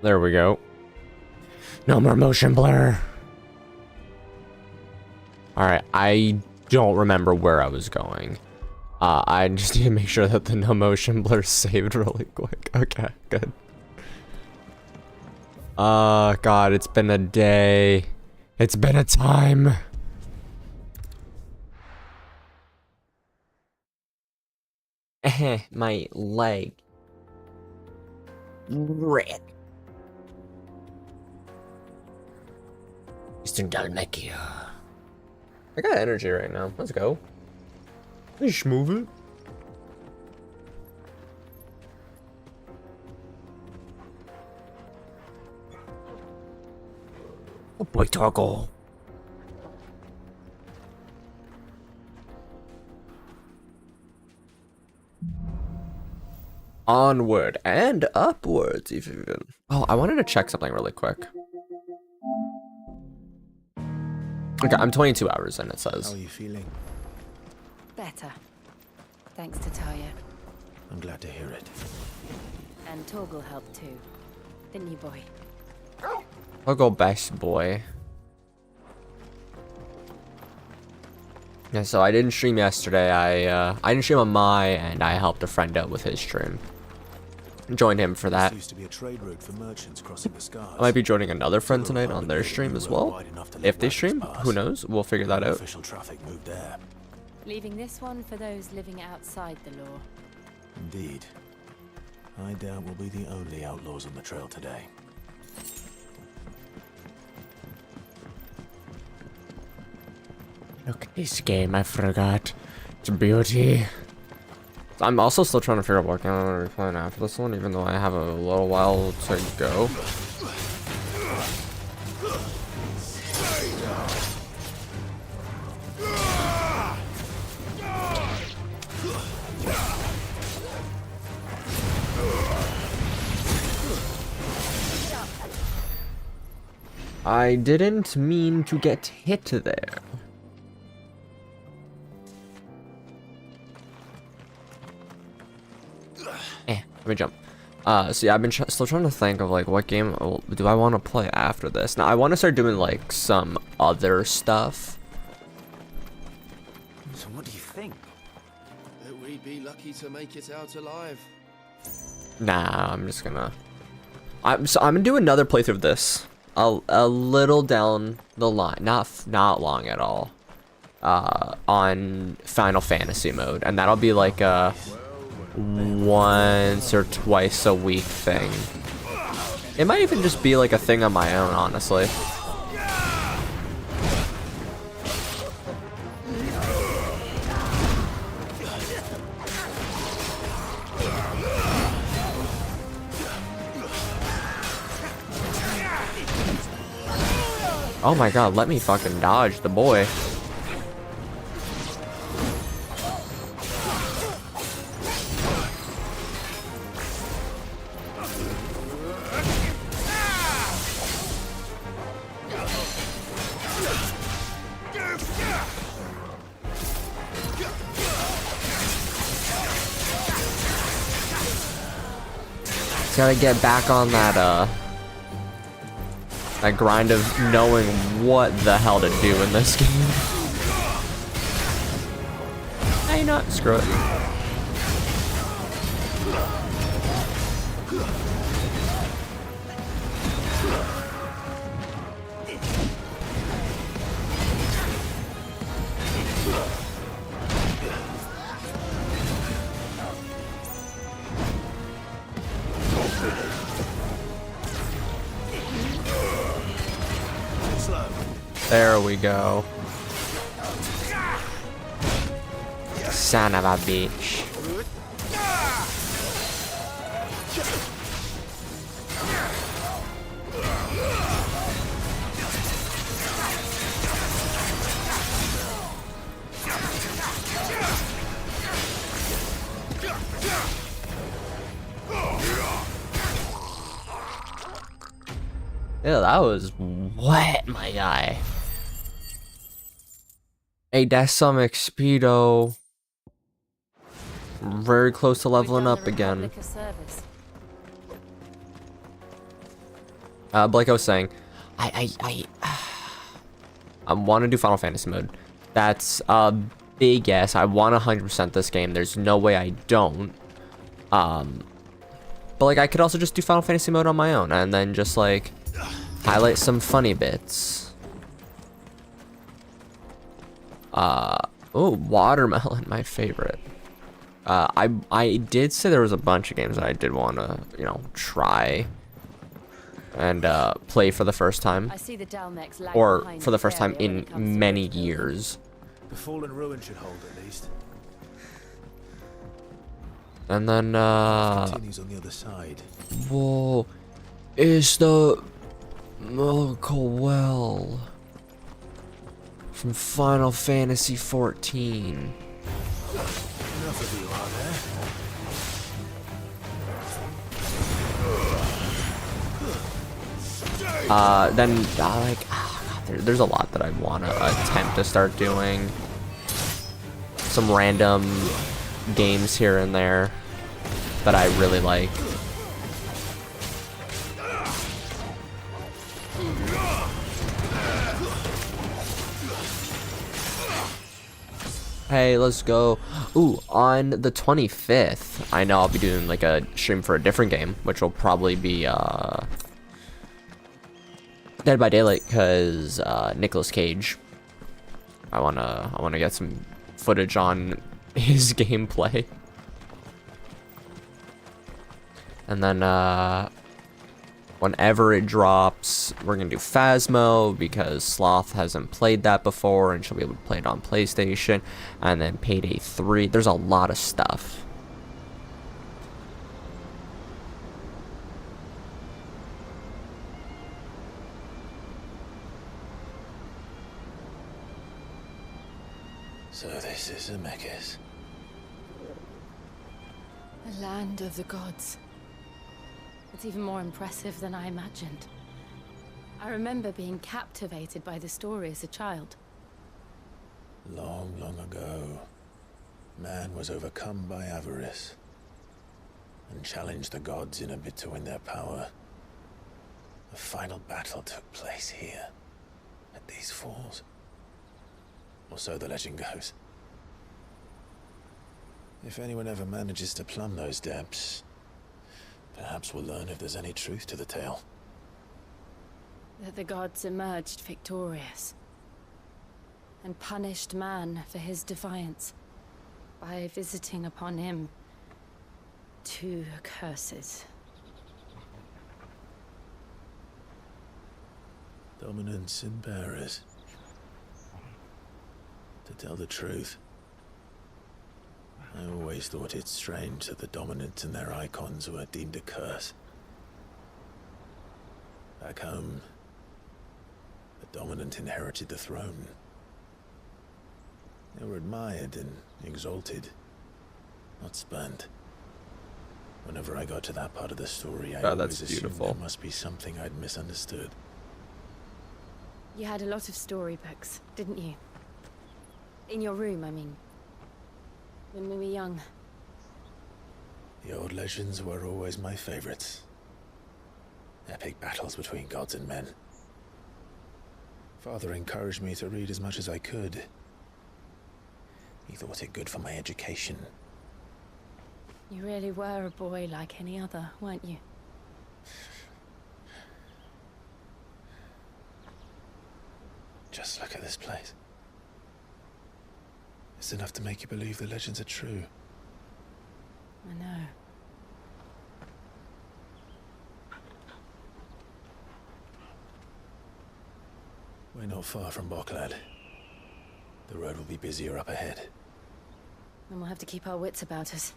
There we go. No more motion blur. Alright, I don't remember where I was going. I just need to make sure that the no motion blur saved really quick. Okay, good. God, it's been a day. It's been a time. My leg. Red. Finalfantasyxvi. I got energy right now. Let's go. Let's move it. Oh boy, toggle. Onward and upwards, even. Oh, I wanted to check something really quick. Okay, I'm 22 hours in, it says. How are you feeling? Better. Thanks to Talia. I'm glad to hear it. And Torgal helped too. Didn't you, boy? I'll go best boy. Yeah, so I didn't stream yesterday. I didn't stream on my, and I helped a friend out with his stream. Joined him for that. This used to be a trade route for merchants crossing the scars. I might be joining another friend tonight on their stream as well. If they stream, who knows? We'll figure that out. Official traffic moved there. Leaving this one for those living outside the law. Indeed. I doubt we'll be the only outlaws on the trail today. Look at this game, I forgot. It's a beauty. I'm also still trying to figure out what game I'm going to be playing after this one, even though I have a little while to go. I didn't mean to get hit there. Let me jump. So yeah, I've been still trying to think of like what game do I want to play after this. Now I want to start doing like some other stuff. So what do you think? That we'd be lucky to make it out alive. Nah, I'm just gonna. I'm gonna do another playthrough of this. A little down the line, not long at all. On Final Fantasy mode, and that'll be like a once or twice a week thing. It might even just be like a thing on my own, honestly. Oh my god, let me fucking dodge the boy. Gotta get back on that that grind of knowing what the hell to do in this game. Hey, not screw it. There we go. Son of a bitch. Yeah, that was wet, my guy. Hey, that's some XP. Very close to leveling up again. But like I was saying, I want to do Final Fantasy mode. That's a big yes. I want 100% this game. There's no way I don't. But like I could also just do Final Fantasy mode on my own and then just like highlight some funny bits. Oh, watermelon, my favorite. I did say there was a bunch of games that I did want to, you know, try and play for the first time, I see the Dalmex lag or behind for the this first time area when in it comes to many bridge building. years. The fallen ruin should hold at least. And then Continues on the other side. whoa, is the Miracle Well from Final Fantasy 14. Enough of you, are Then like God, there's a lot that I want to attempt to start doing. Some random games here and there that I really like. Hey, let's go. Ooh, on the 25th, I know I'll be doing like a stream for a different game, which will probably be Dead by Daylight, because Nicolas Cage. I wanna get some footage on his gameplay. And then whenever it drops, we're gonna do Phasmo because Sloth hasn't played that before and she'll be able to play it on PlayStation. And then Payday 3. There's a lot of stuff. So this is Zemeckis. The land of the gods. It's even more impressive than I imagined. I remember being captivated by the story as a child. Long, long ago, man was overcome by avarice and challenged the gods in a bid to win their power. The final battle took place here, at these falls. Or so the legend goes. If anyone ever manages to plumb those depths, perhaps we'll learn if there's any truth to the tale. That the gods emerged victorious and punished man for his defiance by visiting upon him 2 curses. Dominance and bearers. To tell the truth, I always thought it strange that the dominant and their icons were deemed a curse. Back home, the dominant inherited the throne. They were admired and exalted, not spurned. Whenever I got to that part of the story, I Oh, always that's assumed beautiful. there must be something I'd misunderstood. You had a lot of storybooks, didn't you? In your room, I mean. When we were young. The old legends were always my favorites. Epic battles between gods and men. Father encouraged me to read as much as I could. He thought it good for my education. You really were a boy like any other, weren't you? Just look at this place. It's enough to make you believe the legends are true. I know. We're not far from Boklad. The road will be busier up ahead. Then we'll have to keep our wits about us.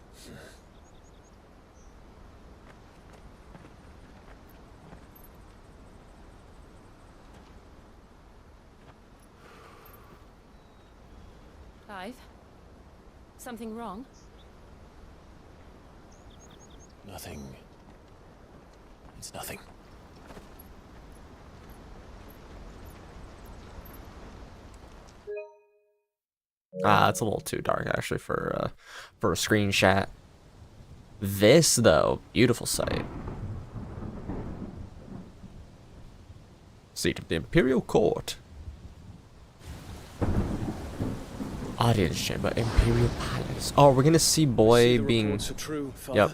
Clive? Something wrong? Nothing. It's nothing. It's a little too dark actually for a screenshot. This though, beautiful sight. Seat of the Imperial Court. Audience chamber, Imperial Palace. Oh, we're gonna see boy being. Reports are true, Father. Yep.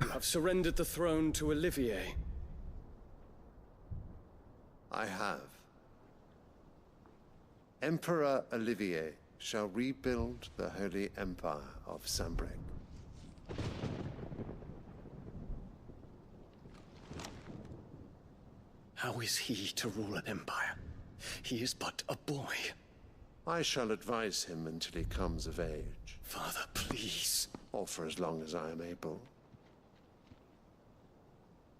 You have surrendered the throne to Olivier. I have. Emperor Olivier shall rebuild the Holy Empire of Sambrec. How is he to rule an empire? He is but a boy. I shall advise him until he comes of age, Father, please. or for as long as I am able.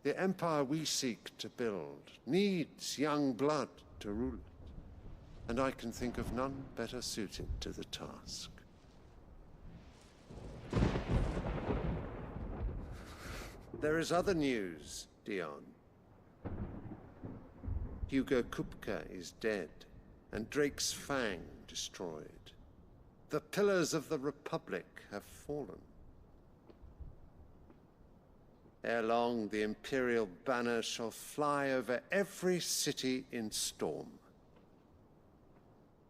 The empire we seek to build needs young blood to rule it, and I can think of none better suited to the task. There is other news, Dion. Hugo Kupka is dead, and Drake's Fang destroyed. The pillars of the Republic have fallen. Ere long, the Imperial banner shall fly over every city in Storm.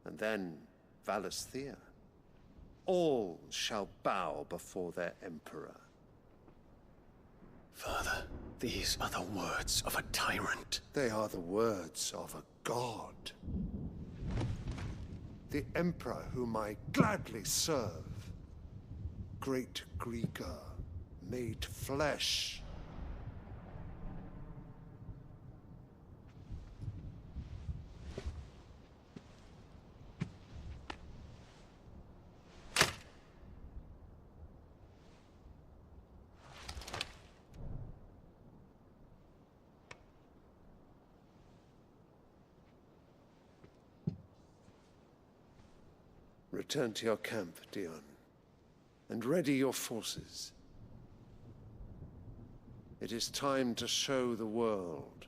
And then Valisthea. All shall bow before their Emperor. Father, these are the words of a tyrant. They are the words of a god. The Emperor whom I gladly serve. Great Greeker, made flesh. Return to your camp, Dion, and ready your forces. It is time to show the world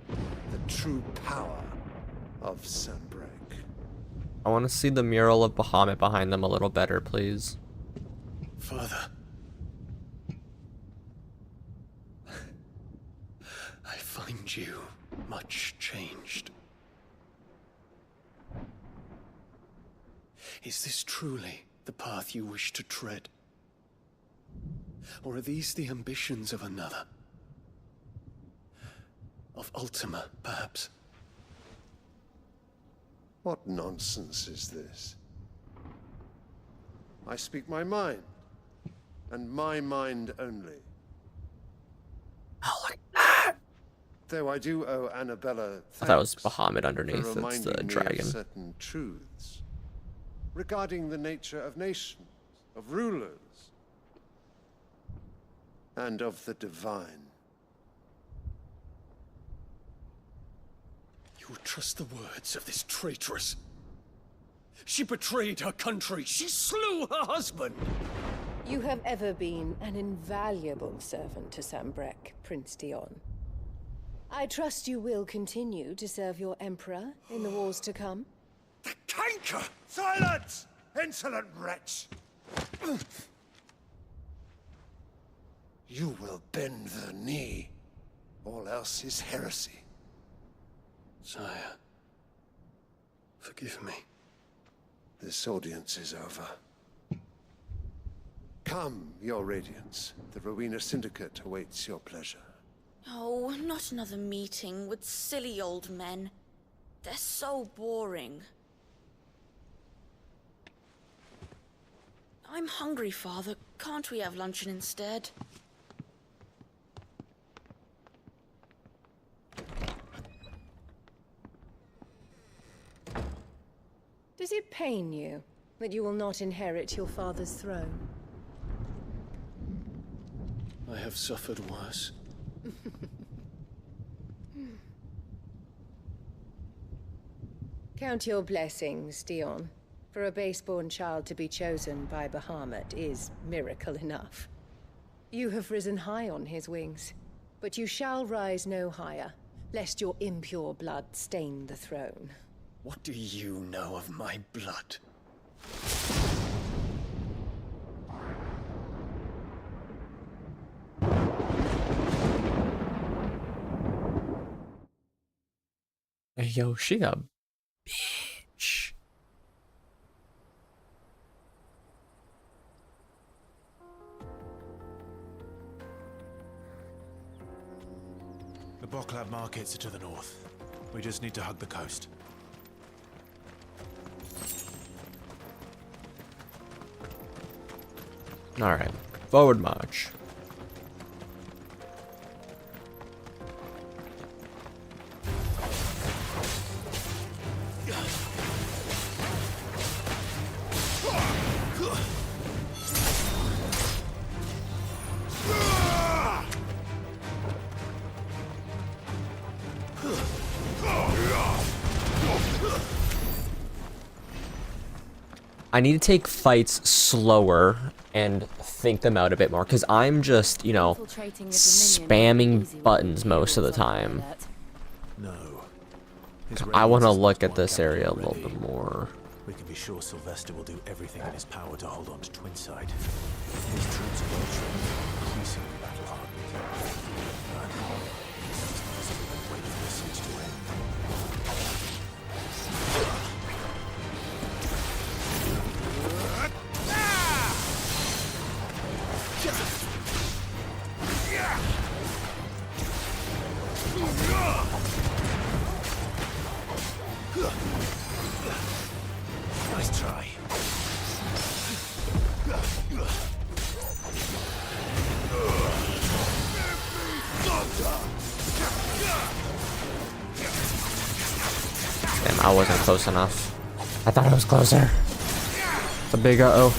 the true power of Sambrec. I want to see the mural of Bahamut behind them a little better, please. Father. I find you much changed. Is this truly the path you wish to tread? Or are these the ambitions of another? Of Ultima, perhaps? What nonsense is this? I speak my mind, and my mind only. Oh, like that! Though I do owe Annabella I thought it was thanks Bahamut for underneath. It's reminding the me of dragon. certain truths regarding the nature of nations, of rulers, and of the divine. You would trust the words of this traitress? She betrayed her country. She slew her husband. You have ever been an invaluable servant to Sambrec, Prince Dion. I trust you will continue to serve your Emperor in the wars to come. The canker! Silence! Insolent wretch! You will bend the knee. All else is heresy. Sire, forgive me. This audience is over. Come, your radiance. The Rowena Syndicate awaits your pleasure. Oh, not another meeting with silly old men. They're so boring. I'm hungry, Father. Can't we have luncheon instead? Does it pain you that you will not inherit your father's throne? I have suffered worse. Count your blessings, Dion. For a base-born child to be chosen by Bahamut is miracle enough. You have risen high on his wings, but you shall rise no higher, lest your impure blood stain the throne. What do you know of my blood? Yo, she a bitch. The Boklab markets are to the north. We just need to hug the coast. Alright, forward march. I need to take fights slower and think them out a bit more, because I'm just, you know, spamming buttons most of the time. No. I want to look at this area a little bit more. We can be sure Sylvester will do everything in his power to hold on to Twinside. His troops are well trained, increasingly battle-hardened. So we can wait for the siege to end. Nice try. Damn, I wasn't close enough. I thought I was closer. It's a big uh-oh.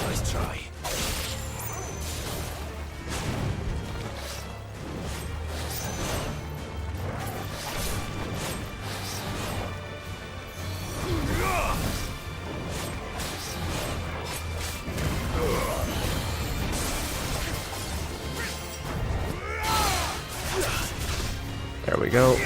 Nice try. There we go.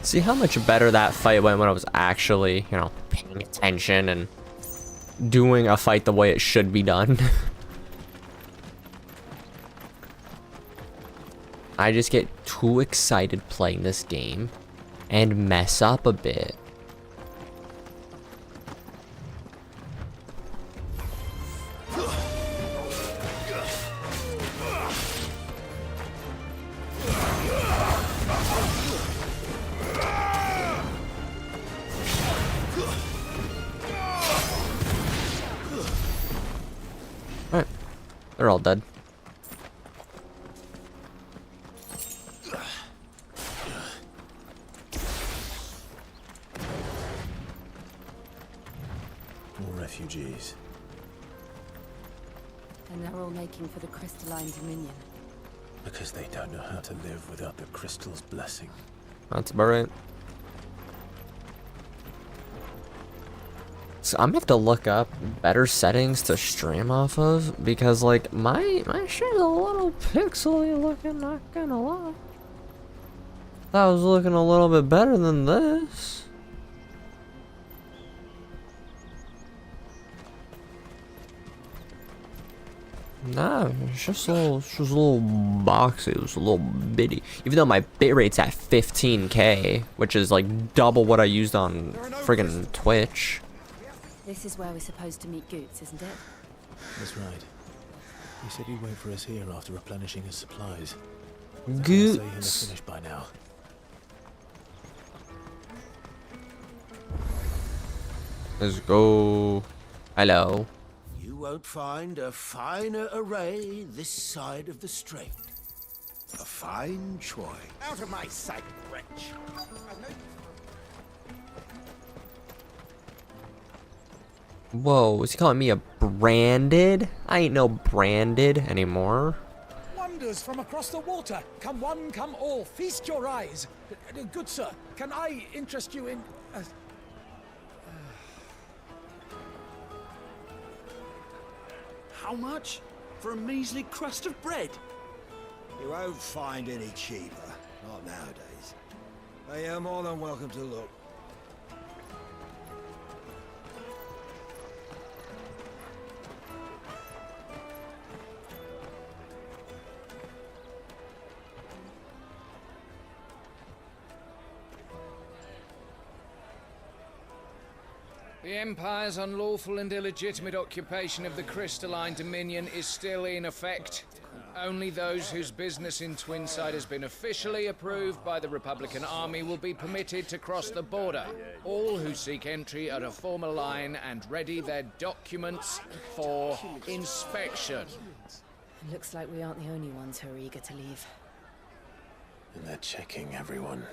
See how much better that fight went when I was actually, you know, paying attention and doing a fight the way it should be done. I just get too excited playing this game and mess up a bit. Alright, they're all dead. More refugees. And they're all making for the crystalline dominion. Because they don't know how to live without the crystal's blessing. That's about right. So I'm gonna have to look up better settings to stream off of, because like my shit's a little pixely looking, not gonna lie. That was looking a little bit better than this. Nah, it's just a little boxy. It was a little bitty. Even though my bitrate's at 15K, which is like double what I used on friggin' Twitch. This is where we're supposed to meet Goots, isn't it? That's right. He said he'd wait for us here after replenishing his supplies. Goots. He'll have finished by now. Let's go. Hello. You won't find a finer array this side of the strait. A fine choice. Out of my sight, wretch! Whoa, is he calling me a branded? I ain't no branded anymore. One wonders from across the water. Come one, come all, feast your eyes. Good sir, can I interest you in... How much? For a measly crust of bread? You won't find any cheaper. Not nowadays. But you're more than welcome to look. The Empire's unlawful and illegitimate occupation of the crystalline dominion is still in effect. Only those whose business in Twinside has been officially approved by the Republican Army will be permitted to cross the border. All who seek entry are to form a line and ready their documents for inspection. Looks like we aren't the only ones who are eager to leave. And they're checking everyone.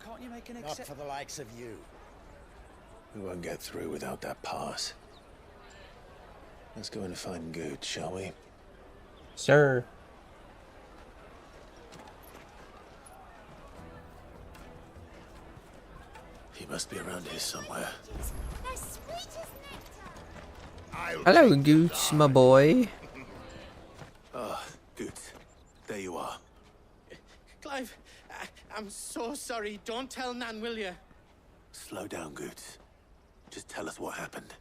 Can't you make an Not for the likes of you. We won't get through without that pass. Let's go in and find Good, shall we? Sir. He must be around here somewhere. Hello, Goots, my boy. Ah, Good. There you are. Clive, I'm so sorry. Don't tell Nan, will you? Slow down, Good. Just tell us what happened.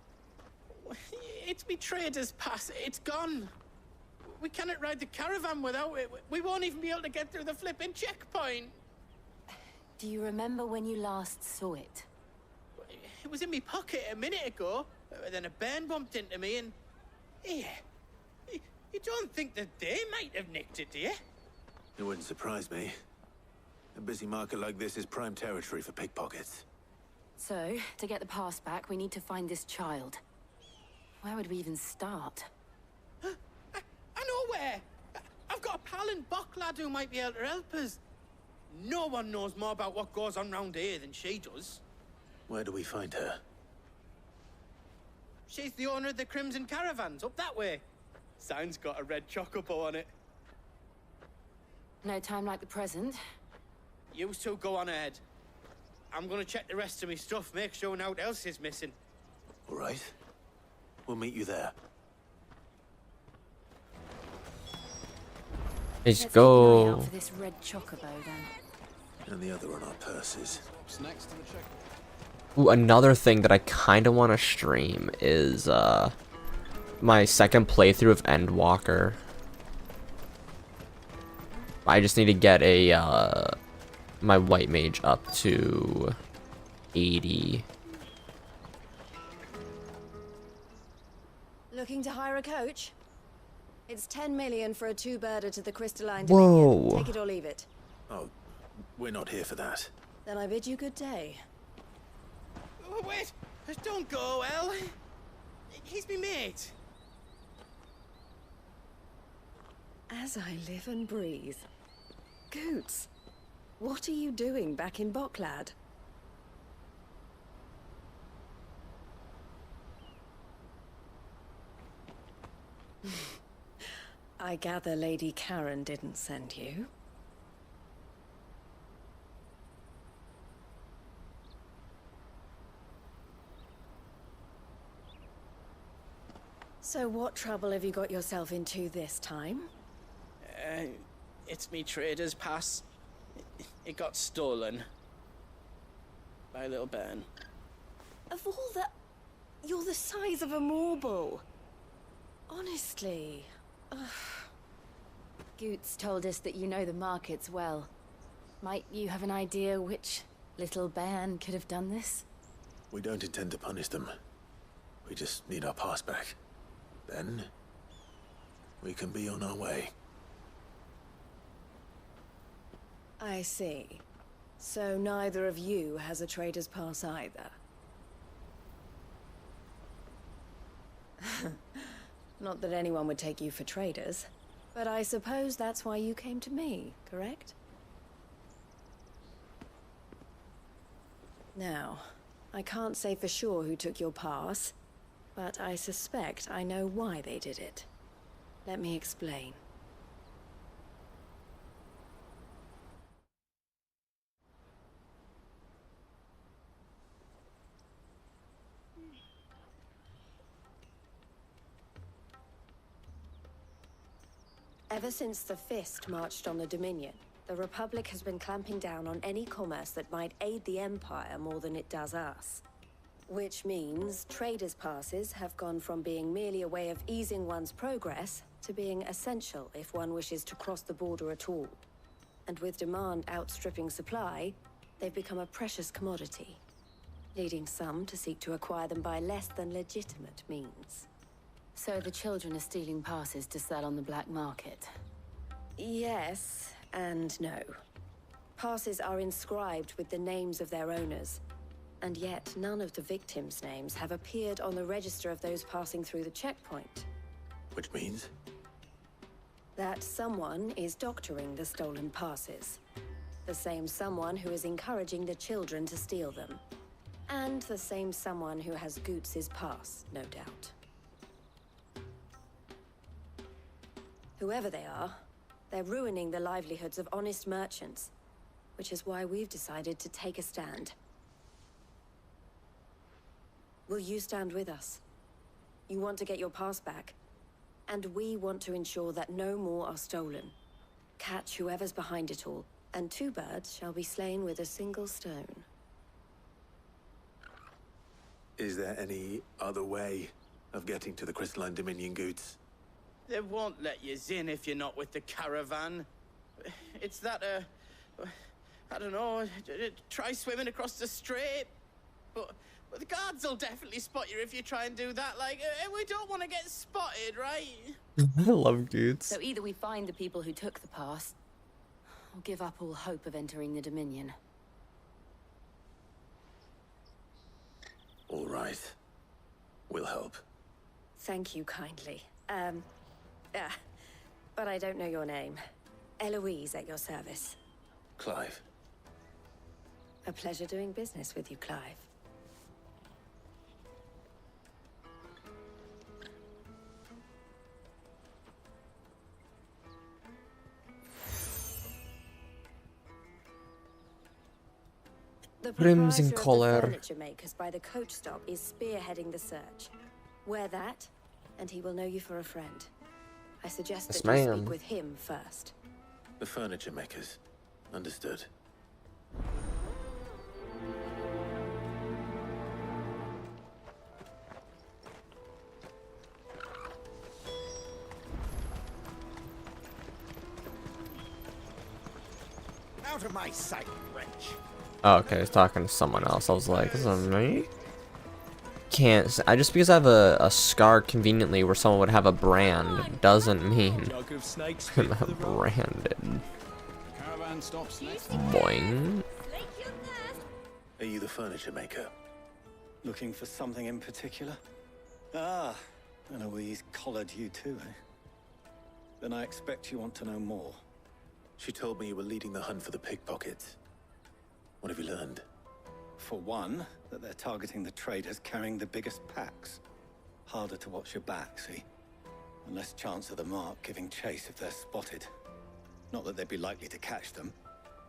It's me trader's pass. It's gone. We cannot ride the caravan without it. We won't even be able to get through the flipping checkpoint. Do you remember when you last saw it? It was in my pocket a minute ago. Then a bairn bumped into me and... Yeah. You don't think that they might have nicked it, do you? It wouldn't surprise me. A busy market like this is prime territory for pickpockets. So, to get the pass back, we need to find this child. Where would we even start? I know where! I've got a pal in Bocklad who might be able to help us. No one knows more about what goes on round here than she does. Where do we find her? She's the owner of the Crimson Caravans, up that way. Sign's got a red chocobo on it. No time like the present. You two go on ahead. I'm gonna check the rest of my stuff, make sure nothing else is missing. All right. We'll meet you there. Let's Keep an eye go. out for this red chocobo, then. And the other on our purses. Ooh, another thing that I kind of want to stream is my second playthrough of Endwalker. I just need to get a my white mage up to 80. Looking to hire a coach? It's 10 million for a two-birder to the crystalline Whoa. dominion. Take it or leave it. Oh, we're not here for that. Then I bid you good day. Oh, wait! Don't go, El. He's me mate. As I live and breathe. Goots, what are you doing back in Bocklad? I gather Lady Karen didn't send you. So what trouble have you got yourself into this time? It's me trader's pass. It got stolen. By a little bairn. Of all the... You're the size of a marble. Honestly. Ugh. Goots told us that you know the markets well. Might you have an idea which little bairn could have done this? We don't intend to punish them. We just need our pass back. Then, we can be on our way. I see. So neither of you has a trader's pass either. Not that anyone would take you for traders, but I suppose that's why you came to me, correct? Now, I can't say for sure who took your pass, but I suspect I know why they did it. Let me explain. Ever since the Fist marched on the Dominion, the Republic has been clamping down on any commerce that might aid the Empire more than it does us. Which means traders' passes have gone from being merely a way of easing one's progress to being essential if one wishes to cross the border at all. And with demand outstripping supply, they've become a precious commodity, leading some to seek to acquire them by less than legitimate means. So the children are stealing passes to sell on the black market? Yes, and no. Passes are inscribed with the names of their owners, and yet none of the victims' names have appeared on the register of those passing through the checkpoint. Which means? That someone is doctoring the stolen passes. The same someone who is encouraging the children to steal them. And the same someone who has Goots' pass, no doubt. Whoever they are, they're ruining the livelihoods of honest merchants, which is why we've decided to take a stand. Will you stand with us? You want to get your pass back, and we want to ensure that no more are stolen. Catch whoever's behind it all, and 2 birds shall be slain with a single stone. Is there any other way of getting to the Crystalline Dominion, Goots? They won't let you in if you're not with the caravan. It's that, I don't know, try swimming across the strait. But the guards will definitely spot you if you try and do that. Like, we don't want to get spotted, right? I love Goots. So either we find the people who took the pass, or give up all hope of entering the Dominion. All right. We'll help. Thank you kindly. But I don't know your name. Eloise at your service. Clive. A pleasure doing business with you, Clive. The Rims and proprietor of the collar. furniture makers by the coach stop is spearheading the search. Wear that, and he will know you for a friend. I suggest Yes, that you ma'am. speak with him first. The furniture makers. Understood. Out of my sight, wretch. Oh, okay, he's talking to someone else. I was like, is it me? Can't. Just because I have a scar conveniently where someone would have a brand doesn't mean I'm branded. Caravan stops next. Boing. Are you the furniture maker? Looking for something in particular? Ah, Eloise collared you too, eh? Then I expect you want to know more. She told me you were leading the hunt for the pickpockets. What have you learned? For one, that they're targeting the traders carrying the biggest packs. Harder to watch your back, see? And less chance of the mark giving chase if they're spotted. Not that they'd be likely to catch them.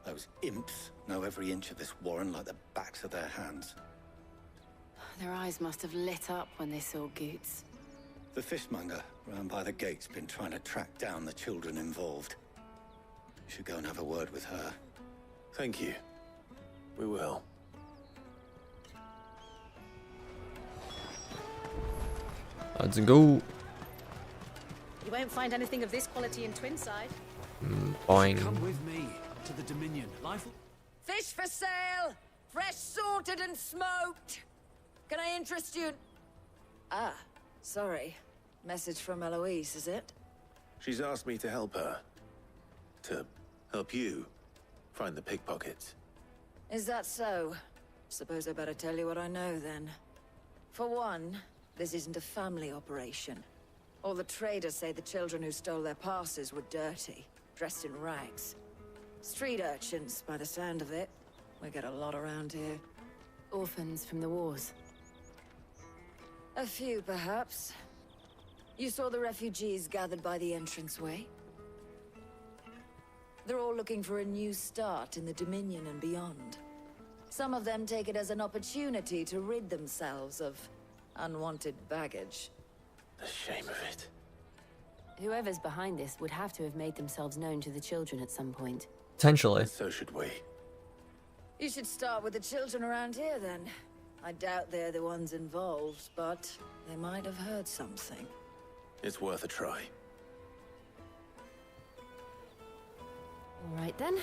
Those imps know every inch of this warren like the backs of their hands. Their eyes must have lit up when they saw Goots. The fishmonger round by the gate's been trying to track down the children involved. You should go and have a word with her. Thank you. We will. Let's go. You won't find anything of this quality in Twinside. Boing. Come with me to the Dominion. Life. Fish for sale! Fresh sorted and smoked! Can I interest you? Ah, sorry. Message from Eloise, is it? She's asked me to help her. To help you find the pickpockets. Is that so? Suppose I better tell you what I know then. For one, this isn't a family operation. All the traders say the children who stole their passes were dirty, dressed in rags. Street urchins, by the sound of it. We get a lot around here. Orphans from the wars. A few, perhaps. You saw the refugees gathered by the entranceway? They're all looking for a new start in the Dominion and beyond. Some of them take it as an opportunity to rid themselves of unwanted baggage. The shame of it. Whoever's behind this would have to have made themselves known to the children at some point. Potentially. So should we. You should start with the children around here, then. I doubt they're the ones involved, but they might have heard something. It's worth a try. All right, then.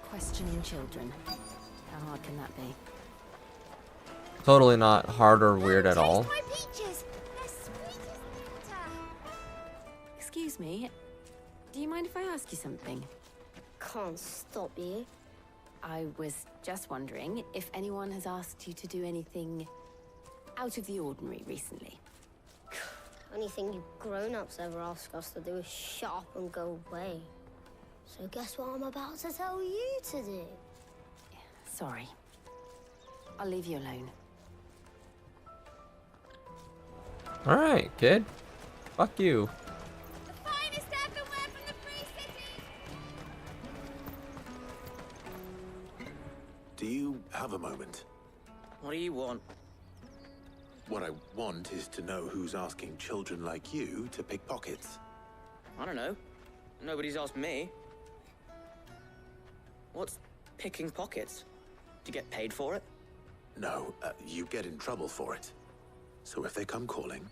Questioning children. How hard can that be? Totally not hard or weird at all. My peaches! They're sweet as nectar! Excuse me. Do you mind if I ask you something? Can't stop you. I was just wondering if anyone has asked you to do anything out of the ordinary recently. Anything you grown-ups ever ask us to do is shut up and go away. So guess what I'm about to tell you to do? Sorry. I'll leave you alone. Alright, kid. Fuck you. The finest everywhere from the Free City! Do you have a moment? What do you want? What I want is to know who's asking children like you to pick pockets. I don't know. Nobody's asked me. What's picking pockets? Do you get paid for it? No, you get in trouble for it. So if they come calling,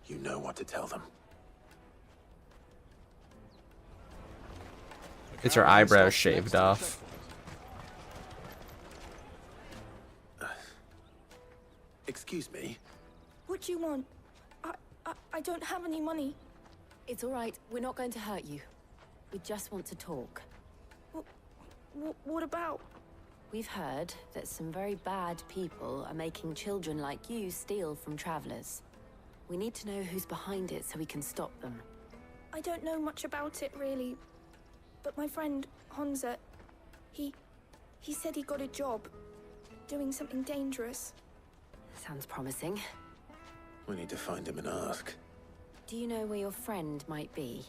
you know what to tell them. It's her eyebrows shaved off. Excuse me? What do you want? I don't have any money. It's all right. We're not going to hurt you. We just want to talk. What about? We've heard that some very bad people are making children like you steal from travelers. We need to know who's behind it so we can stop them. I don't know much about it, really. But my friend, Honza, he said he got a job doing something dangerous. Sounds promising. We need to find him and ask. Do you know where your friend might be?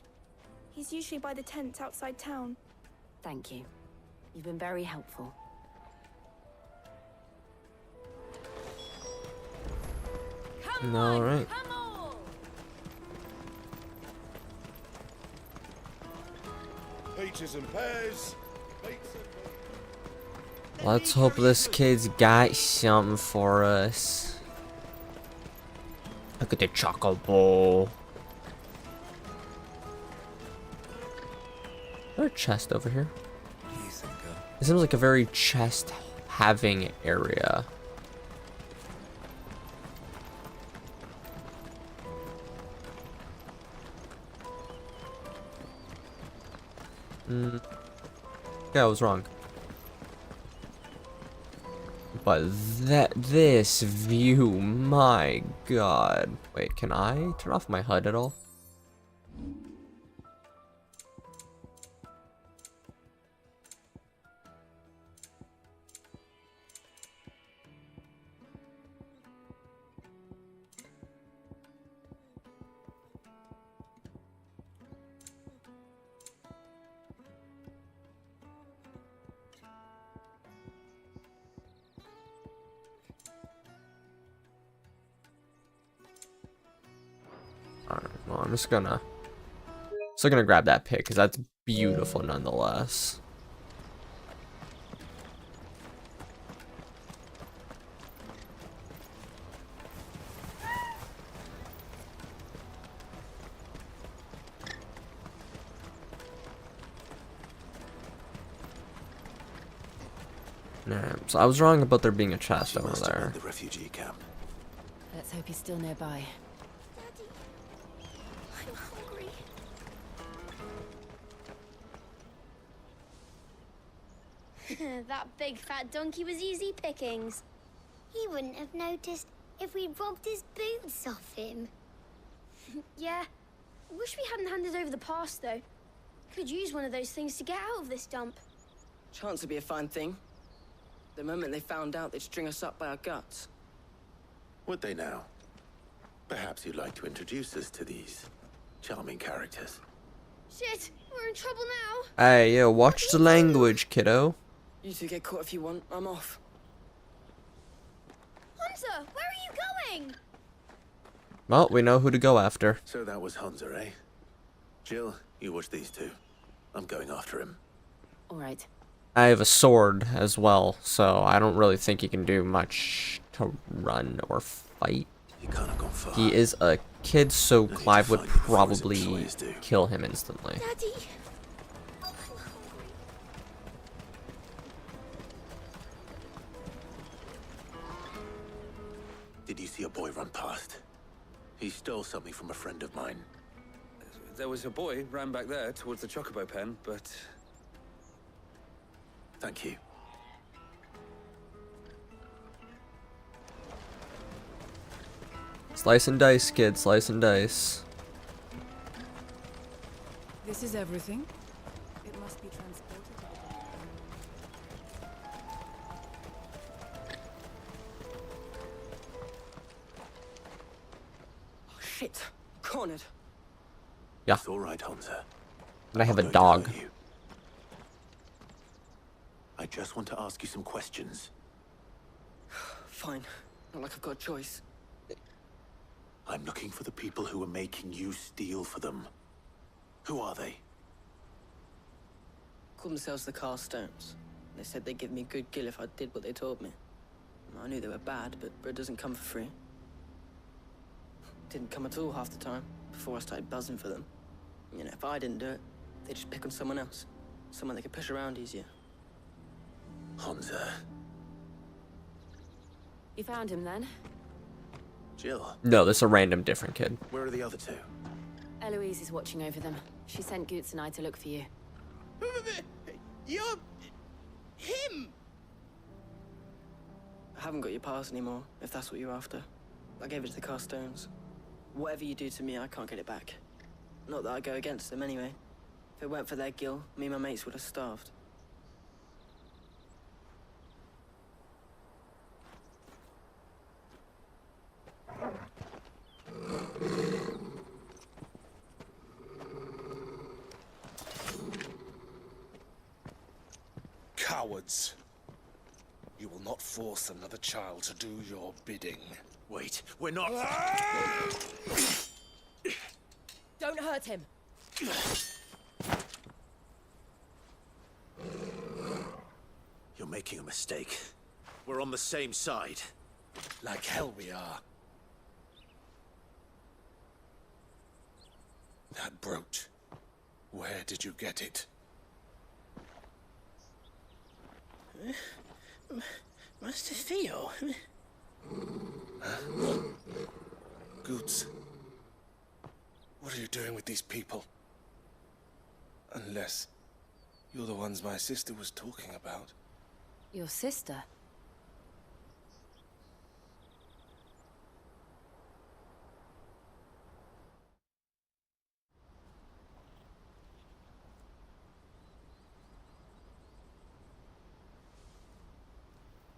He's usually by the tents outside town. Thank you. You've been very helpful. All right. Peaches and pears. Let's hope this kid's got something for us. Look at the choco bowl. Is there a chest over here? It seems like a very chest-having area. Yeah, I was wrong. But this view, my god. Wait, can I turn off my HUD at all? Alright, well, I'm just gonna grab that pick because that's beautiful nonetheless. Yeah, so I was wrong about there being a chest over there. The refugee camp. Let's hope he's still nearby. I'm hungry. That big fat donkey was easy pickings. He wouldn't have noticed if we'd robbed his boots off him. Yeah. Wish we hadn't handed over the pass, though. Could use one of those things to get out of this dump. Chance would be a fine thing. The moment they found out, they'd string us up by our guts. Would they now? Perhaps you'd like to introduce us to these charming characters. Shit, we're in trouble now. Hey, yo, watch the language, kiddo. You two get caught if you want. I'm off. Hunter, where are you going? Well, we know who to go after. So that was Hunza, eh? Jill, you watch these two. I'm going after him. All right. I have a sword as well, so I don't really think he can do much to run or fight. He can't have gone far. He is a kid, so Clive would probably kill him instantly. Daddy. Did you see a boy run past? He stole something from a friend of mine. There was a boy ran back there towards the chocobo pen, but... Thank you. Slice and dice, kid, slice and dice. This is everything? It must be transported to the... Oh, shit. Cornered. Yeah. It's all right, Hansa. And I have a dog. I just want to ask you some questions. Fine. Not like I've got a choice. I'm looking for the people who are making you steal for them. Who are they? Called themselves the Carstones. They said they'd give me good gill if I did what they told me. I knew they were bad, but bread doesn't come for free. Didn't come at all half the time, before I started buzzing for them. You know, if I didn't do it, they'd just pick on someone else. Someone they could push around easier. Hansa. You found him then? Jill. No, this is a random different kid. Where are the other two? Eloise is watching over them. She sent Goots and I to look for you. You're... him! I haven't got your pass anymore, if that's what you're after. I gave it to the Carstones. Whatever you do to me, I can't get it back. Not that I go against them anyway. If it weren't for their gill, me and my mates would have starved. Cowards. You will not force another child to do your bidding. Wait, we're not... Don't hurt him. You're making a mistake. We're on the same side. Like hell we are. That brooch. Where did you get it? Master Theo. Goots. What are you doing with these people? Unless you're the ones my sister was talking about. Your sister?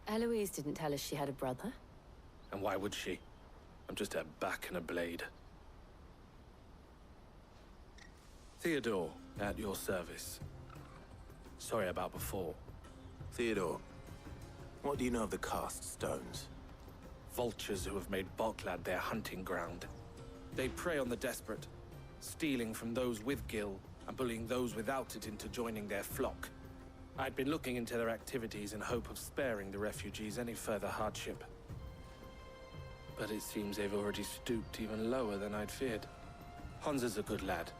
Eloise didn't tell us she had a brother. And why would she? I'm just a back and a blade. Theodore, at your service. Sorry about before. Theodore, what do you know of the cast stones? Vultures who have made Boklad their hunting ground. They prey on the desperate, stealing from those with gill and bullying those without it into joining their flock. I'd been looking into their activities in hope of sparing the refugees any further hardship. But it seems they've already stooped even lower than I'd feared. Hansa's a good lad.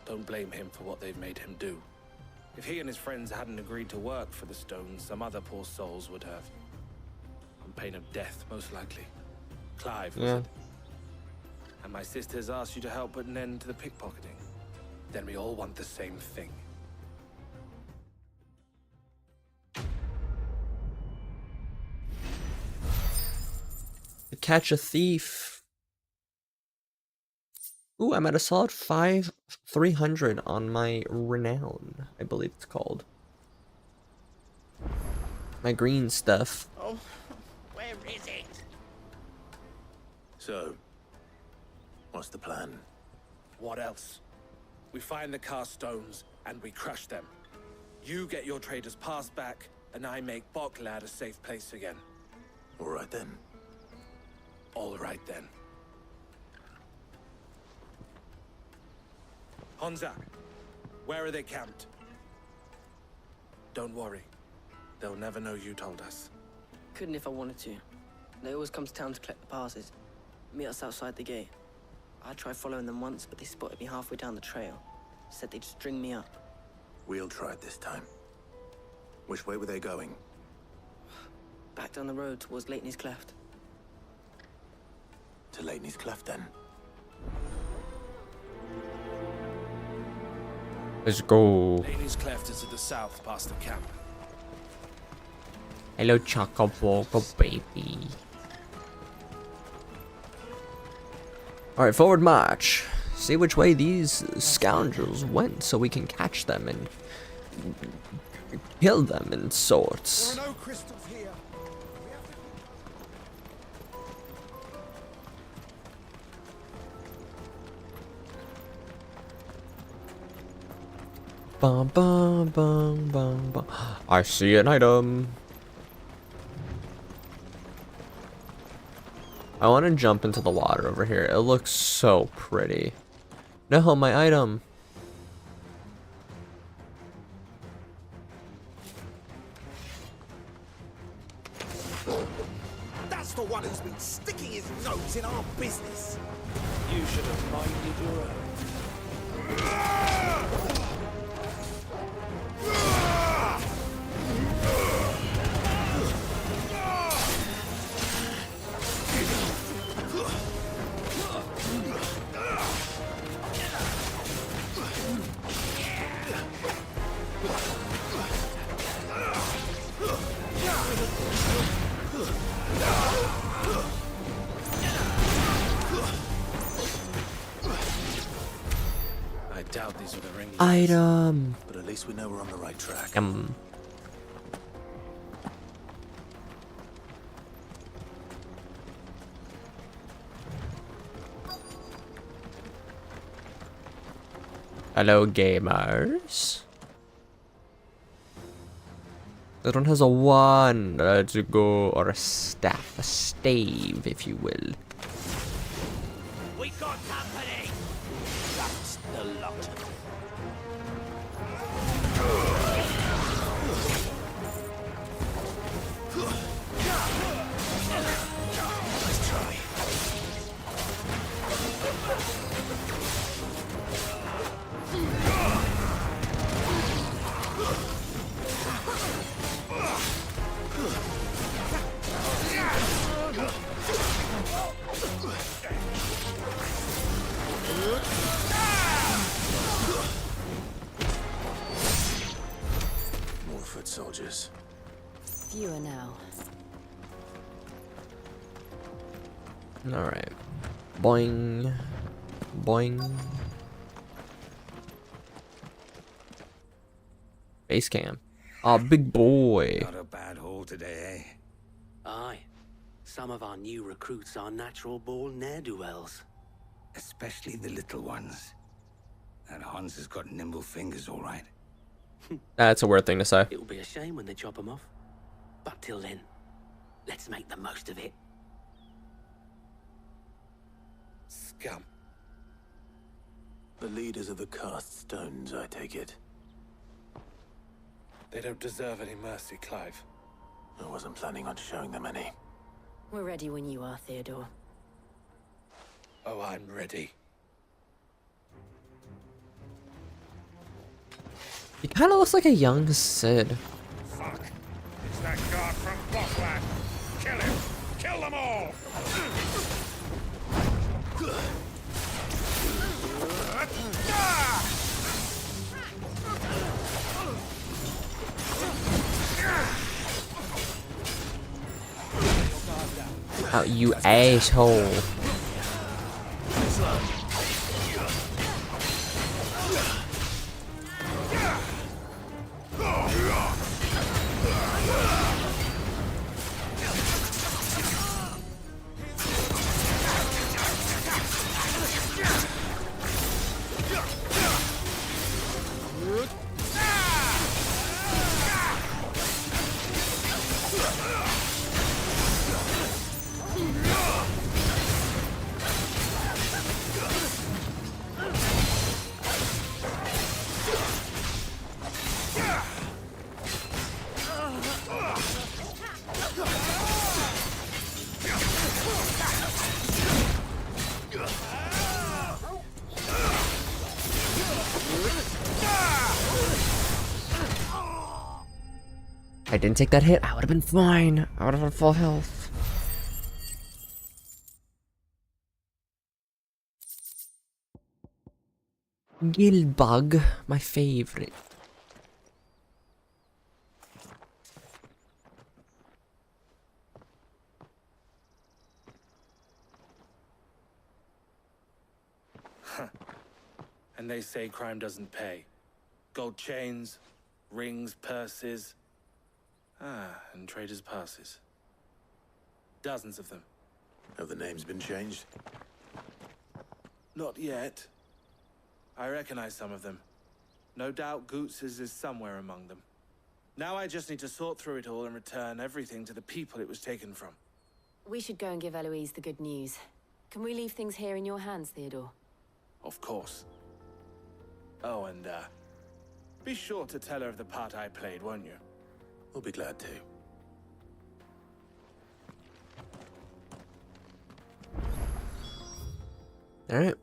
Don't blame him for what they've made him do. If he and his friends hadn't agreed to work for the stones, some other poor souls would have. On pain of death, most likely. Clive, was it? And my sisters asked you to help put an end to the pickpocketing. Then we all want the same thing. To catch a thief. Ooh, I'm at a solid 300 on my renown, I believe it's called. My green stuff. Oh, where is it? So, what's the plan? What else? We find the cast stones and we crush them. You get your trader's pass back, and I make Boklad a safe place again. All right then. All right then. Honza, where are they camped? Don't worry. They'll never know you told us. Couldn't if I wanted to. They always come to town to collect the passes. Meet us outside the gate. I tried following them once, but they spotted me halfway down the trail. Said they'd string me up. We'll try it this time. Which way were they going? Back down the road towards Leitney's Cleft. To Leitney's Cleft, then. Let's go. Leitney's Cleft is to the south, past the camp. Hello, Choco Boco, baby. Alright, forward march. See which way these scoundrels went so we can catch them and kill them in sorts. There are no crystals here. Bum, bum, bum, bum, bum. I see an item. I want to jump into the water over here. It looks so pretty. No, my item. That's the one who's been sticking his nose in our business. You should have minded your own. I doubt these were the ring. Item. But at least we know we're on the right track. Hello, gamers. This one has a wand to go, or a staff, a stave, if you will. We got company. That's the lot of them. Let's try. More foot soldiers. Fewer now. Alright. Boing. Boing. Base camp. Oh, big boy. Not a bad haul today, eh? Aye. Some of our new recruits are natural-born ne'er-do-wells. Especially the little ones. That Hans has got nimble fingers, all right. That's a weird thing to say. It'll be a shame when they chop them off. But till then, let's make the most of it. Scum. The leaders of the cast stones, I take it. They don't deserve any mercy, Clive. I wasn't planning on showing them any. We're ready when you are, Theodore. Oh, I'm ready. He kind of looks like a young Sid. Fuck. It's that guard from Botland. Kill him. Kill them all. Oh, you asshole. I didn't take that hit, I would have been fine. I would have had full health. Gilbug, my favorite. And they say crime doesn't pay. Gold chains, rings, purses. And traders' passes. Dozens of them. Have the names been changed? Not yet. I recognize some of them. No doubt Goots's is somewhere among them. Now I just need to sort through it all and return everything to the people it was taken from. We should go and give Eloise the good news. Can we leave things here in your hands, Theodore? Of course. Oh, and, be sure to tell her of the part I played, won't you? We'll be glad to. Alright.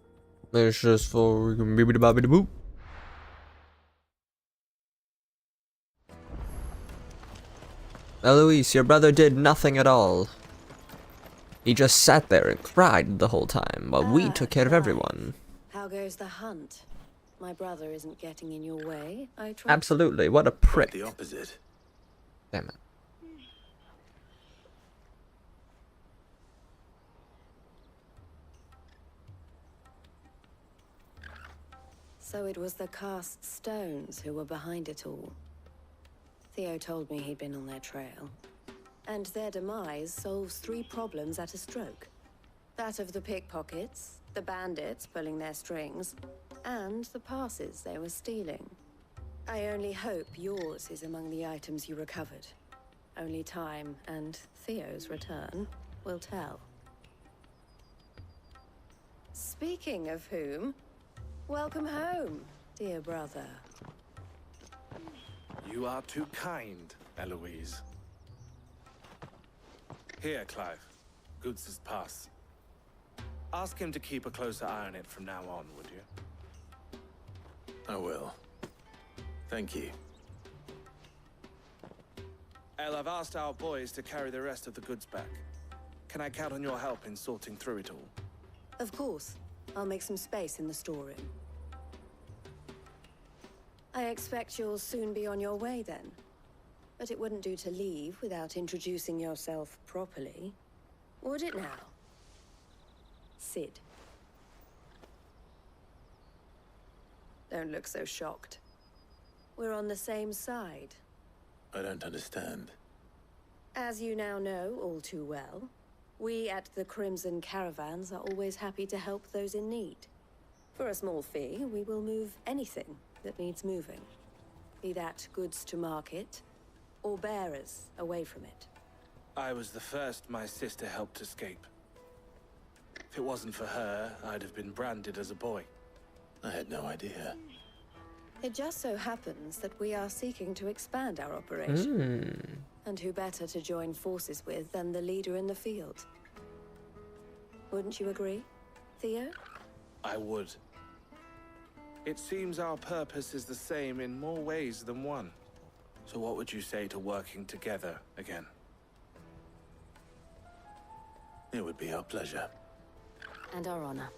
Let's just for bibbidi bobbidi boop. Eloise, your brother did nothing at all. He just sat there and cried the whole time while we took care of everyone. How goes the hunt? My brother isn't getting in your way, I trust. Absolutely, what a prick. The opposite. Damn it. So it was the cast stones who were behind it all. Theo told me he'd been on their trail. And their demise solves 3 problems at a stroke. That of the pickpockets, the bandits pulling their strings, and the passes they were stealing. I only hope yours is among the items you recovered. Only time and Theo's return will tell. Speaking of whom, welcome home, dear brother. You are too kind, Eloise. Here, Clive. Goots's pass. Ask him to keep a closer eye on it from now on, would you? I will. Thank you. El, I've asked our boys to carry the rest of the goods back. Can I count on your help in sorting through it all? Of course. I'll make some space in the storeroom. I expect you'll soon be on your way then. But it wouldn't do to leave without introducing yourself properly. Would it now? Sid. Don't look so shocked. We're on the same side. I don't understand. As you now know all too well, we at the Crimson Caravans are always happy to help those in need. For a small fee, we will move anything that needs moving. Be that goods to market, or bearers away from it. I was the first my sister helped escape. If it wasn't for her, I'd have been branded as a boy. I had no idea. It just so happens that we are seeking to expand our operation. And who better to join forces with than the leader in the field? Wouldn't you agree, Theo? I would. It seems our purpose is the same in more ways than one. So what would you say to working together again? It would be our pleasure. And our honor.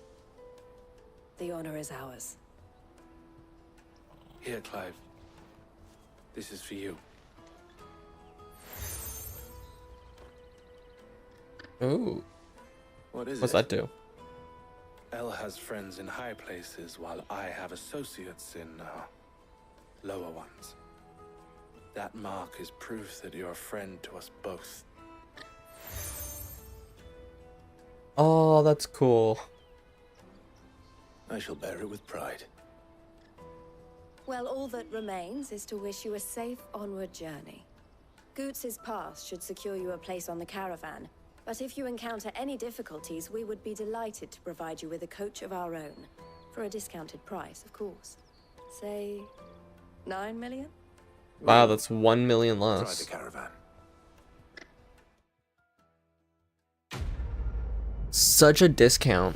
The honor is ours. Here, Clive. This is for you. Ooh. What's that do? El has friends in high places, while I have associates in, lower ones. That mark is proof that you're a friend to us both. Oh, that's cool. I shall bear it with pride. Well, all that remains is to wish you a safe onward journey. Goots's pass should secure you a place on the caravan, but if you encounter any difficulties, we would be delighted to provide you with a coach of our own. For a discounted price, of course. Say, 9 million? Wow, that's 1 million Try less. the caravan. Such a discount.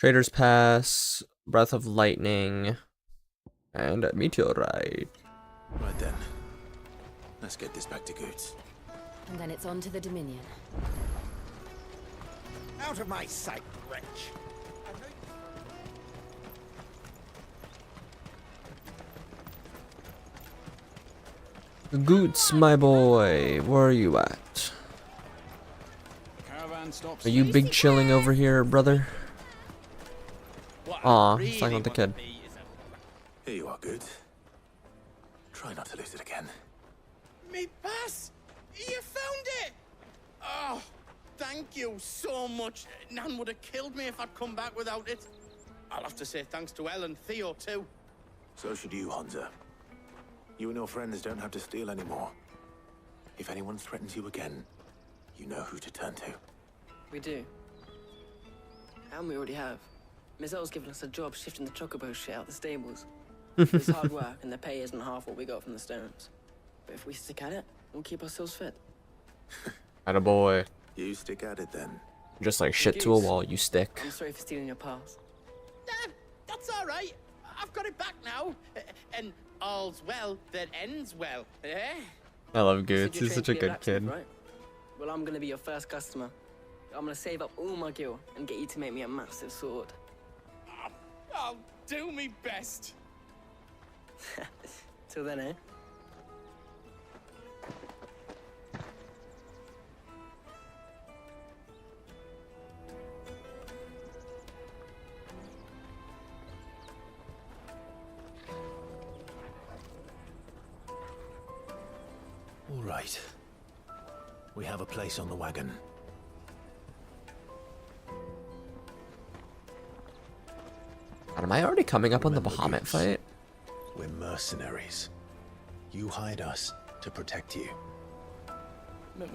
Trader's Pass, breath of lightning, and a meteorite. Right then. Let's get this back to Goods. And then it's on to the Dominion. Out of my sight, wretch! Goots, my boy, where are you at? Are you big chilling over here, brother? Aw, he's talking with the kid. Here you are, Goods. Try not to lose it again. Me pass! You found it! Oh, thank you so much. Nan would have killed me if I'd come back without it. I'll have to say thanks to Elle and Theo, too. So should you, Hansa. You and your friends don't have to steal anymore. If anyone threatens you again, you know who to turn to. We do. And we already have. Miss Elle's given us a job shifting the chocobo shit out the stables. It's hard work, and the pay isn't half what we got from the stones. But if we stick at it, we'll keep ourselves fit. Attaboy. You stick at it then. Just like shit to a wall, you stick. I'm sorry for stealing your pass. That's all right. I've got it back now. And all's well that ends well, eh? I love Goots. He's such a good kid. Right? Well, I'm gonna be your first customer. I'm gonna save up all my gil and get you to make me a massive sword. I'll do me best. Till then, eh? All right. We have a place on the wagon. God, am I already coming up on the Bahamut fight? We're mercenaries. You hired us to protect you.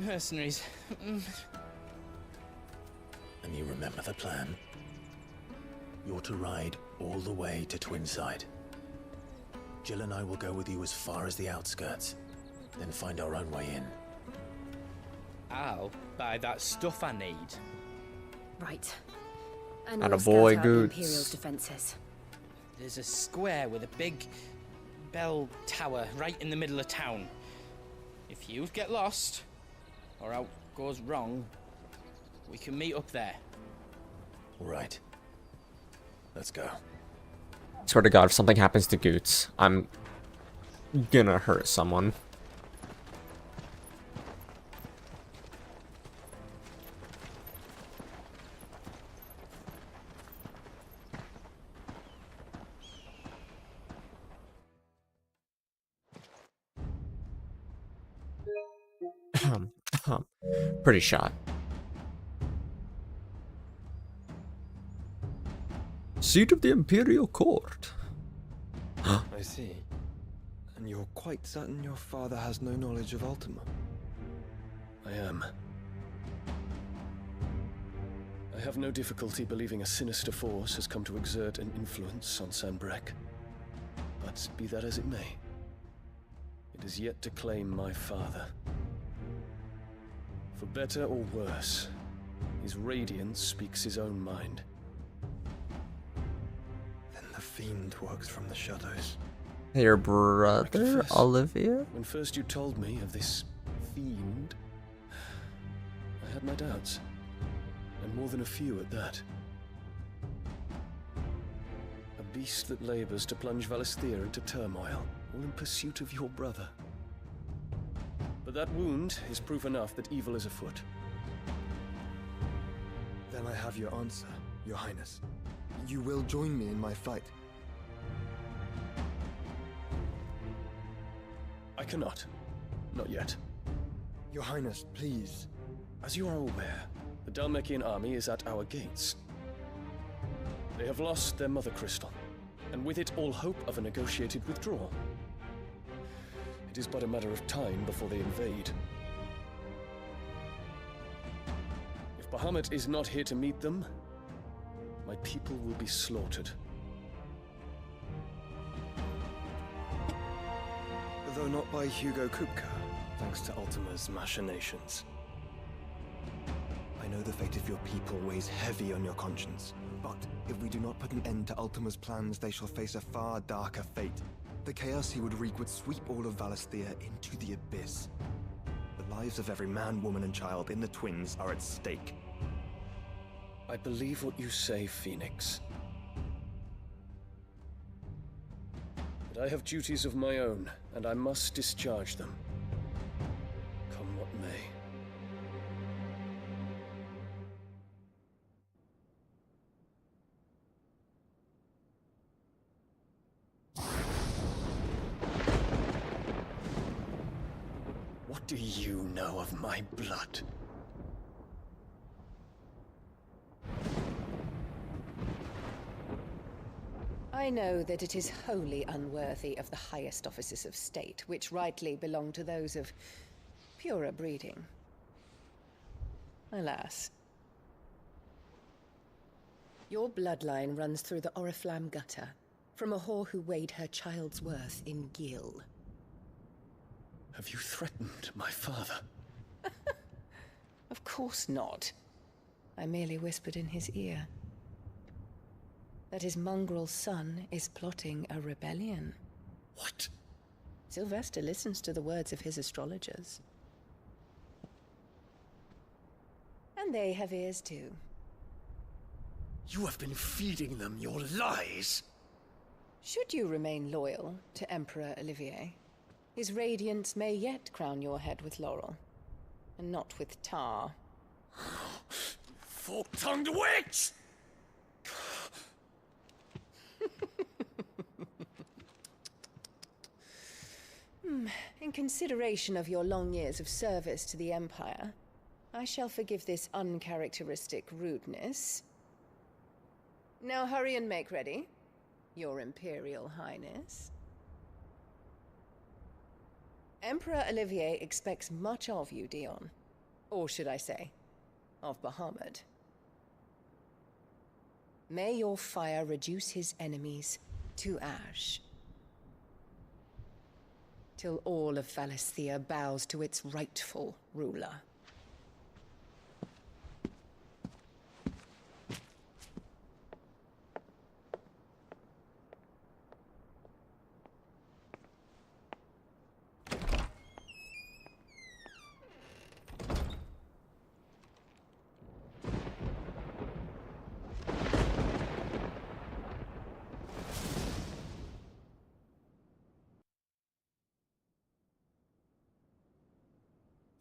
Mercenaries. And you remember the plan? You're to ride all the way to Twinside. Jill and I will go with you as far as the outskirts, then find our own way in. I'll buy that stuff I need. Right. And Atta we'll boy, scout out the Goots. Imperial's defenses. There's a square with a big bell tower right in the middle of town. If you get lost, or out goes wrong, we can meet up there. All right. Let's go. Swear to God, if something happens to Goots, I'm gonna hurt someone. Pretty shot. Seat of the Imperial Court. I see. And you're quite certain your father has no knowledge of Ultima? I am. I have no difficulty believing a sinister force has come to exert an influence on Sanbreque. But be that as it may, it is yet to claim my father. For better or worse, his radiance speaks his own mind. Then the fiend works from the shadows. Hey, your brother, confess, Olivia? When first you told me of this fiend, I had my doubts. And more than a few at that. A beast that labors to plunge Valisthea into turmoil, all in pursuit of your brother. But that wound is proof enough that evil is afoot. Then I have your answer, Your Highness. You will join me in my fight. I cannot. Not yet. Your Highness, please. As you are aware, the Dhalmekian army is at our gates. They have lost their mothercrystal, and with it all hope of a negotiated withdrawal. It is but a matter of time before they invade. If Bahamut is not here to meet them, my people will be slaughtered. Though not by Hugo Kupka, thanks to Ultima's machinations. I know the fate of your people weighs heavy on your conscience. But if we do not put an end to Ultima's plans, they shall face a far darker fate. The chaos he would wreak would sweep all of Valisthea into the abyss. The lives of every man, woman, and child in the Twins are at stake. I believe what you say, Phoenix. But I have duties of my own, and I must discharge them. Come what may. What do you know of my blood? I know that it is wholly unworthy of the highest offices of state, which rightly belong to those of purer breeding. Alas. Your bloodline runs through the Oriflamme gutter, from a whore who weighed her child's worth in gil. Have you threatened my father? Of course not. I merely whispered in his ear that his mongrel son is plotting a rebellion. What? Sylvester listens to the words of his astrologers. And they have ears too. You have been feeding them your lies! Should you remain loyal to Emperor Olivier, his radiance may yet crown your head with laurel, and not with tar. Fork-tongued witch! In consideration of your long years of service to the Empire, I shall forgive this uncharacteristic rudeness. Now hurry and make ready, Your Imperial Highness. Emperor Olivier expects much of you, Dion. Or should I say, of Bahamut. May your fire reduce his enemies to ash, till all of Valisthea bows to its rightful ruler.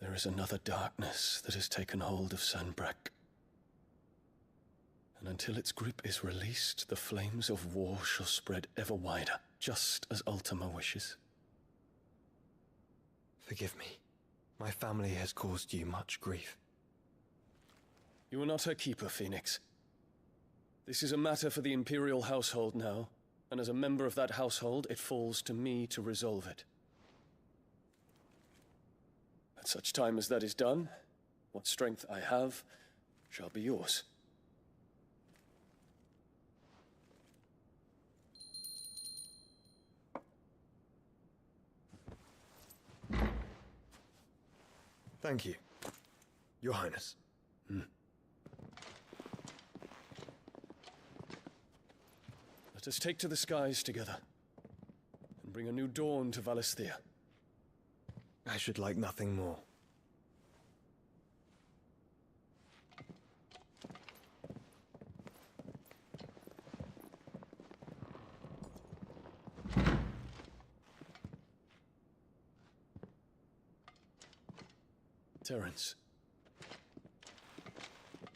There is another darkness that has taken hold of Sanbreque. And until its grip is released, the flames of war shall spread ever wider, just as Ultima wishes. Forgive me. My family has caused you much grief. You are not her keeper, Phoenix. This is a matter for the Imperial household now, and as a member of that household, it falls to me to resolve it. At such time as that is done, what strength I have shall be yours. Thank you, Your Highness. Let us take to the skies together, and bring a new dawn to Valisthea. I should like nothing more. Terence.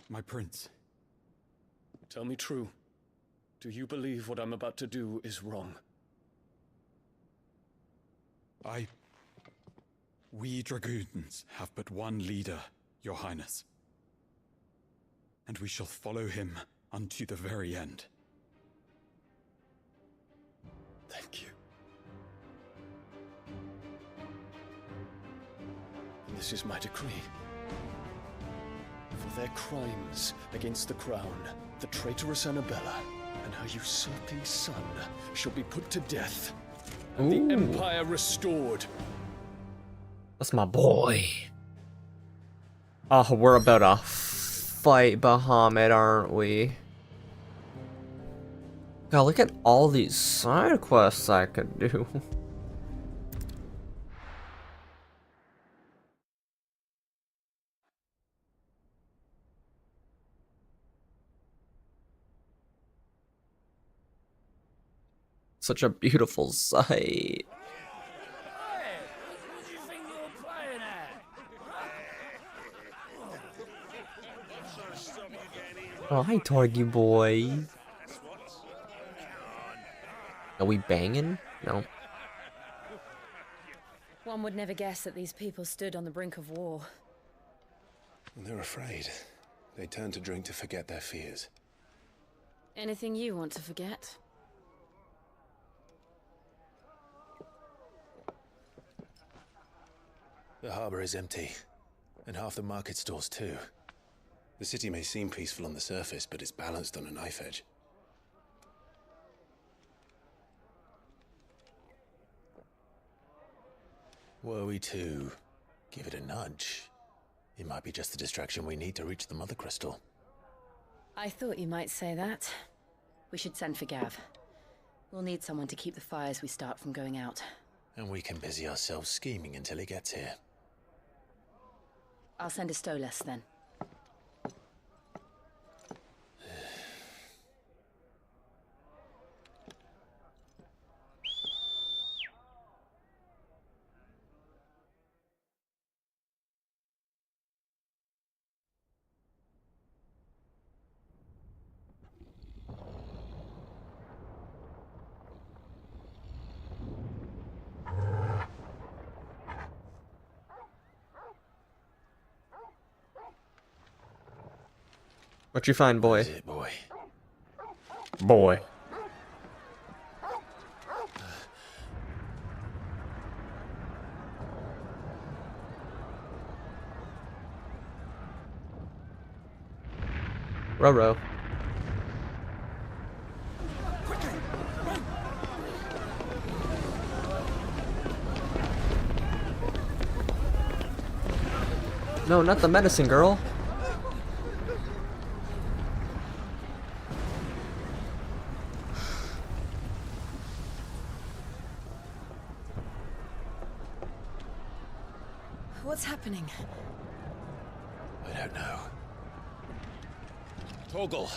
My prince. Tell me true. Do you believe what I'm about to do is wrong? We dragoons have but one leader, Your Highness. And we shall follow him unto the very end. Thank you. And this is my decree. For their crimes against the crown, the traitorous Annabella and her usurping son shall be put to death, and the Empire restored. That's my boy. Oh, we're about to fight Bahamut, aren't we? God, look at all these side quests I could do. Such a beautiful sight. Oh, hi, Torgy boy. Are we banging? No. One would never guess that these people stood on the brink of war. They're afraid. They turn to drink to forget their fears. Anything you want to forget? The harbor is empty, and half the market stalls too. The city may seem peaceful on the surface, but it's balanced on a knife edge. Were we to give it a nudge, it might be just the distraction we need to reach the mother crystal. I thought you might say that. We should send for Gav. We'll need someone to keep the fires we start from going out. And we can busy ourselves scheming until he gets here. I'll send a Stolas then. What you find, boy? That's it, boy. Boy. Row. No, not the medicine girl. What's happening? I don't know. Torgal!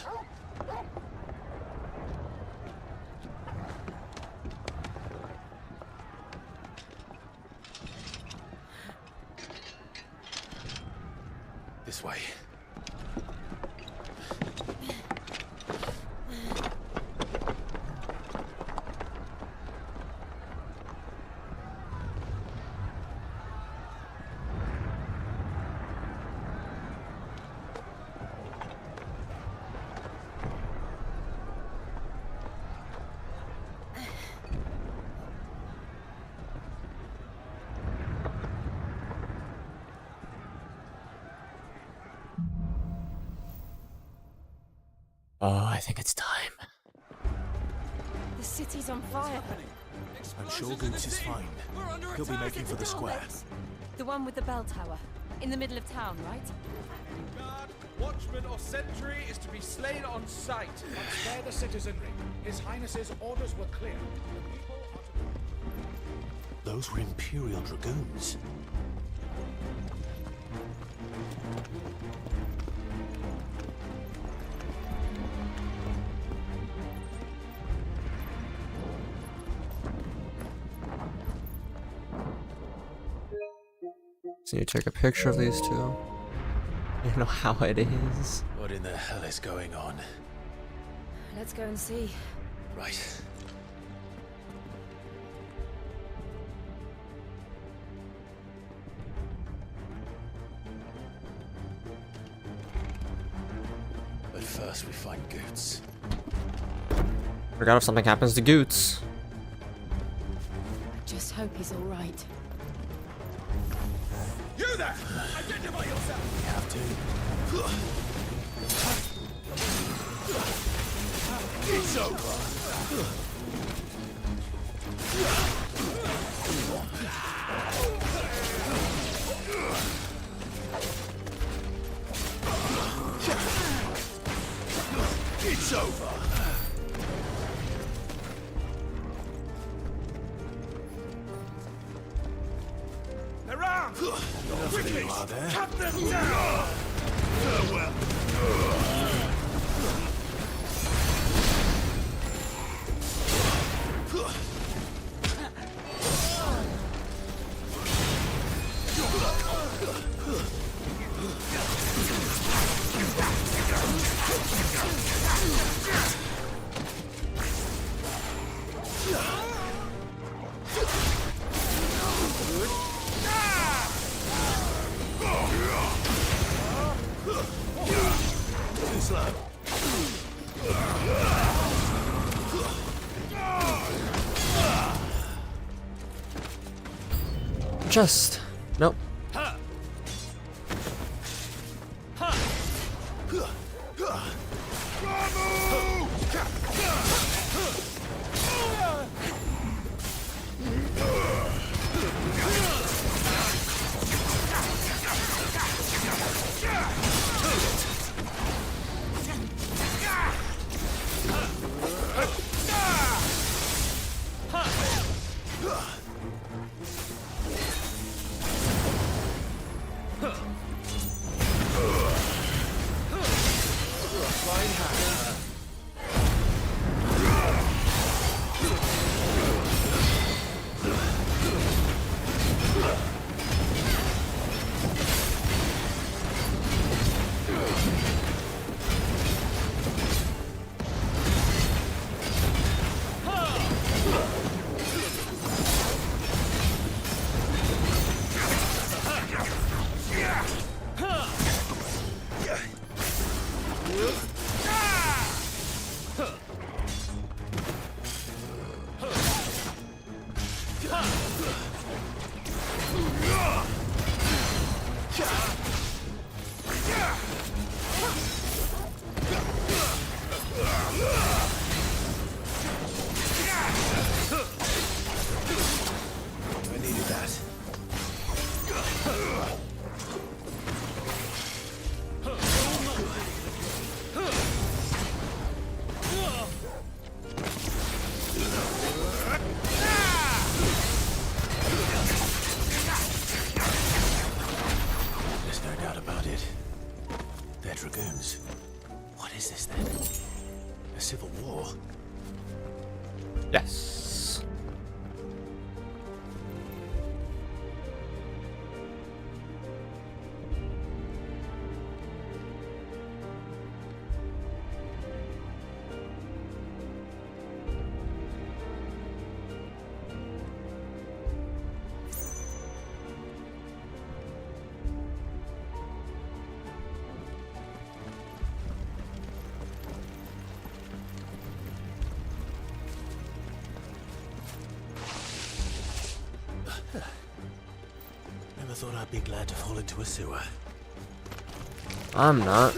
This way. Oh, I think it's time. The city's on fire. I'm sure Goots is fine. He'll be making for the square. The one with the bell tower. In the middle of town, right? Guard, watchman or sentry is to be slain on sight. But spare the citizenry. His Highness's orders were clear. The people are to... Those were Imperial Dragoons. So you take a picture of these two. You know how it is. What in the hell is going on? Let's go and see. Right. But first we find Goots. Forgot if something happens to Goots. Just hope he's all right. You there! Identify yourself! We have to. It's over! It's over! you are there. Cut them down! Farewell. Too slow. Just nope. I needed that. There's no doubt about it. They're dragoons. What is this then? A civil war? Yes. Never thought I'd be glad to fall into a sewer. I'm not.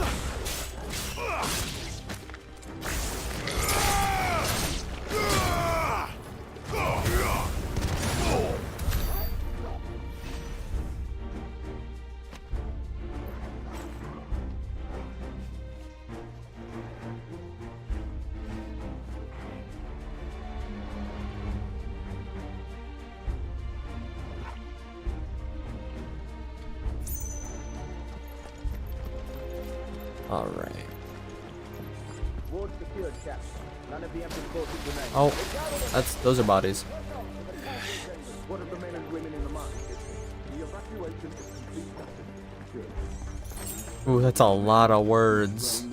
All right. Oh, those are bodies. Ooh, that's a lot of words.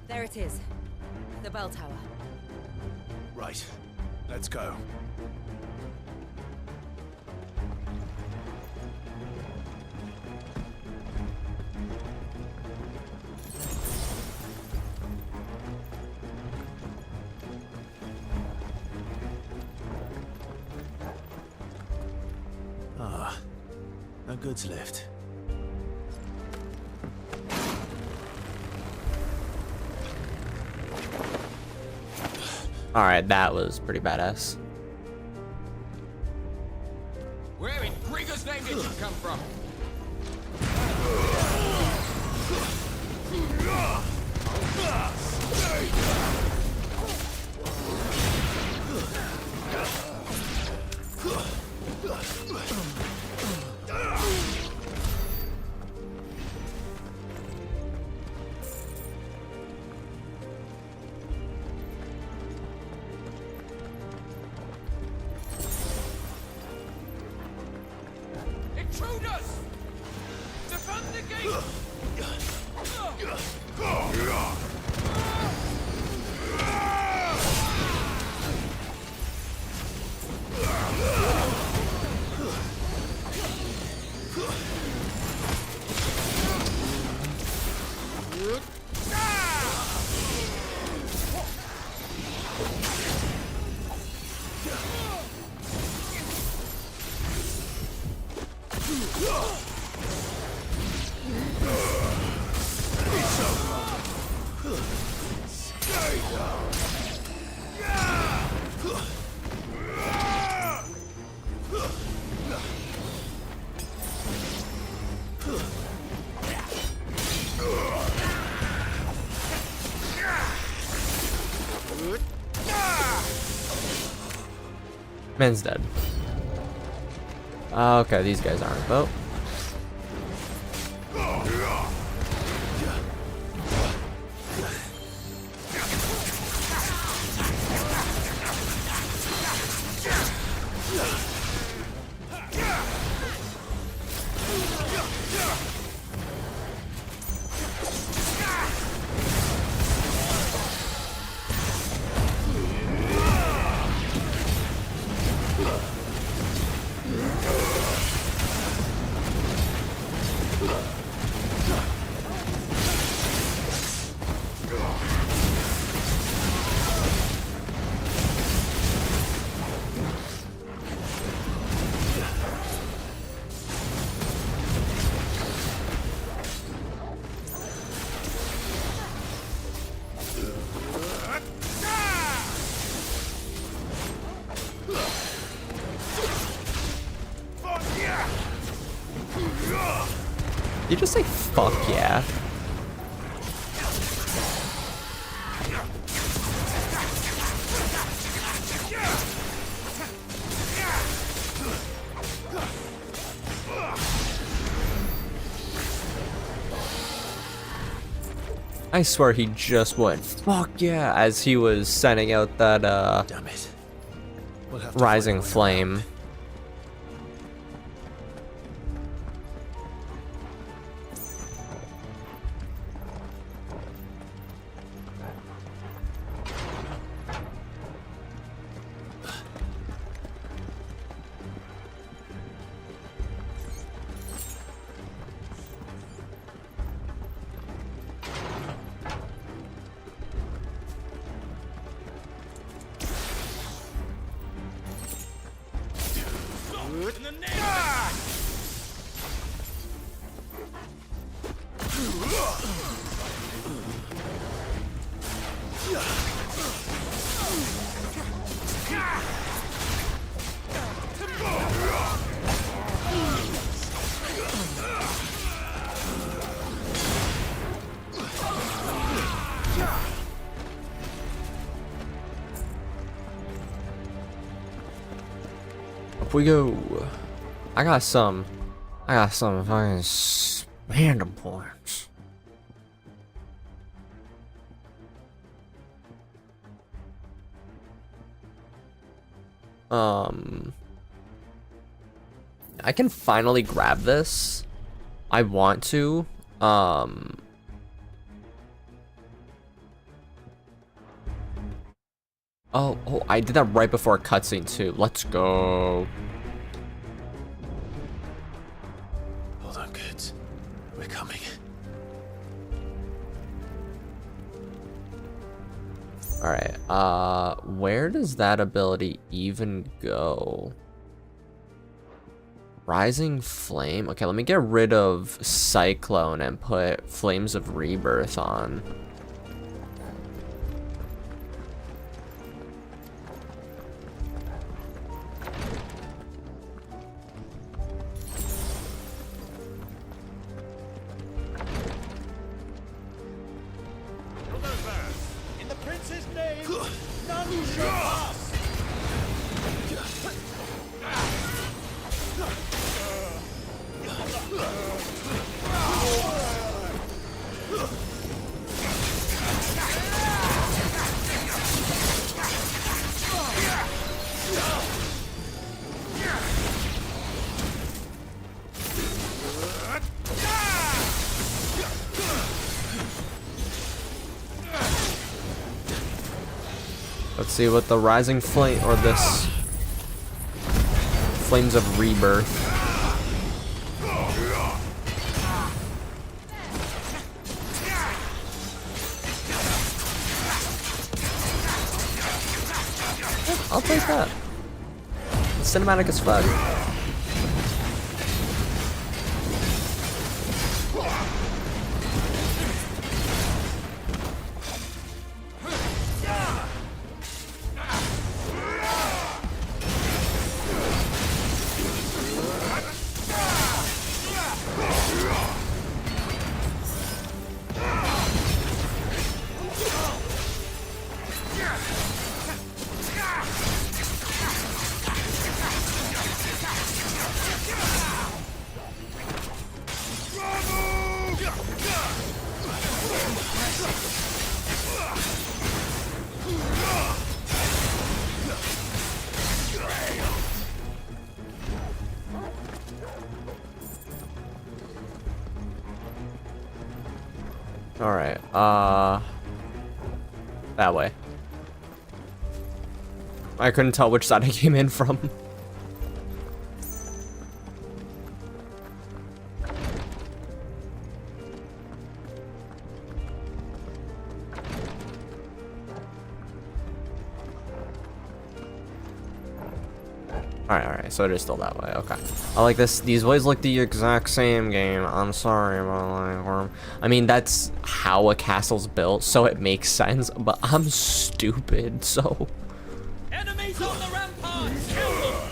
There it is. The bell tower. Right. Let's go. Ah, a goods lift. All right, that was pretty badass. Where in Grieger's name did you come from? Intruders! Defend the gate! Man's dead. Okay, these guys aren't. Well. You just say fuck yeah. I swear he just went fuck yeah as he was sending out that Damn it. We'll have to rising find a way flame. out. In the name Up we go. I got some fucking random points. I can finally grab this. I want to. Oh, I did that right before a cutscene too. Let's go. Hold on, kids. We're coming. Alright, where does that ability even go? Rising Flame? Okay, let me get rid of Cyclone and put Flames of Rebirth on. In the prince's name, none shall pass. Let's see what the rising flame or this flames of rebirth. I'll take that. It's cinematic as fuck. Alright, that way. I couldn't tell which side I came in from. Alright, so it is still that way, okay. I like this, these ways look the exact same game. I'm sorry about like, I mean, that's how a castle's built, so it makes sense, but I'm stupid, so. Enemies on the ramparts! Kill them!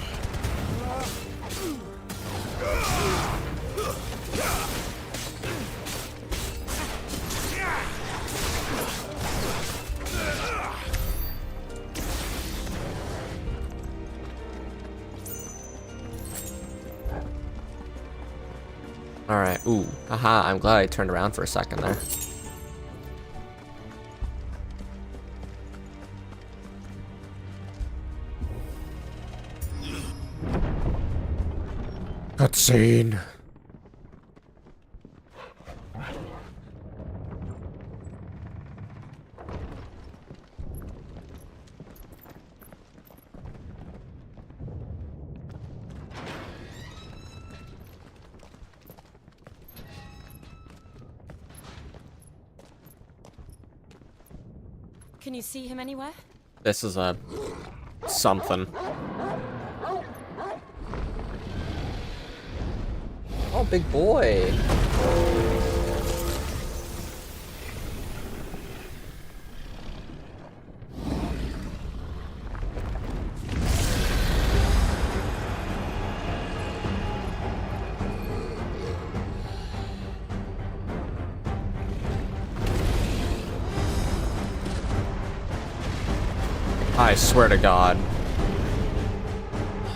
Alright, ooh, haha, I'm glad I turned around for a second there. Cutscene. Can you see him anywhere? This is a something. Oh, big boy. I swear to God.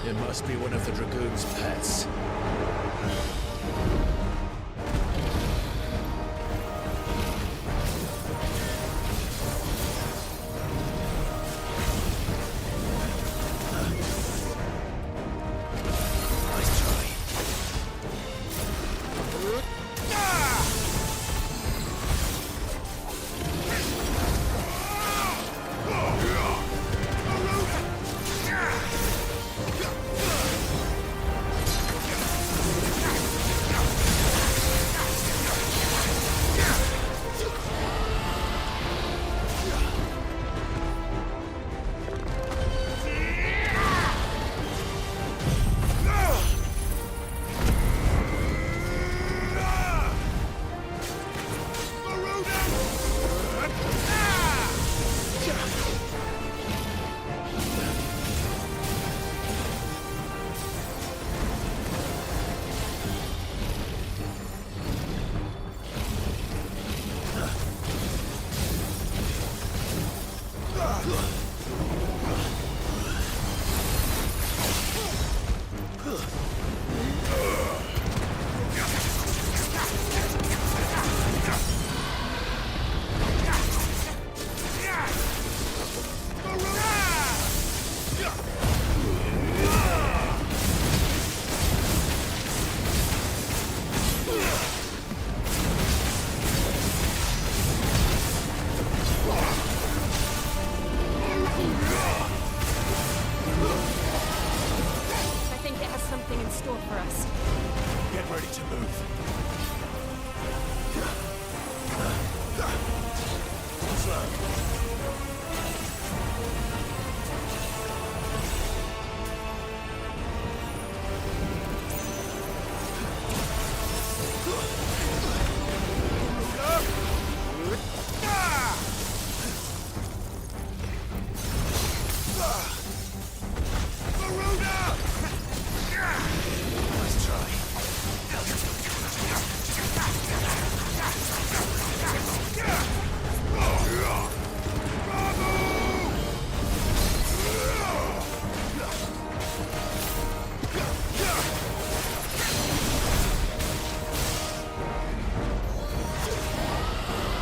It must be one of the Dragoon's pets. something in store for us. Get ready to move. Slow.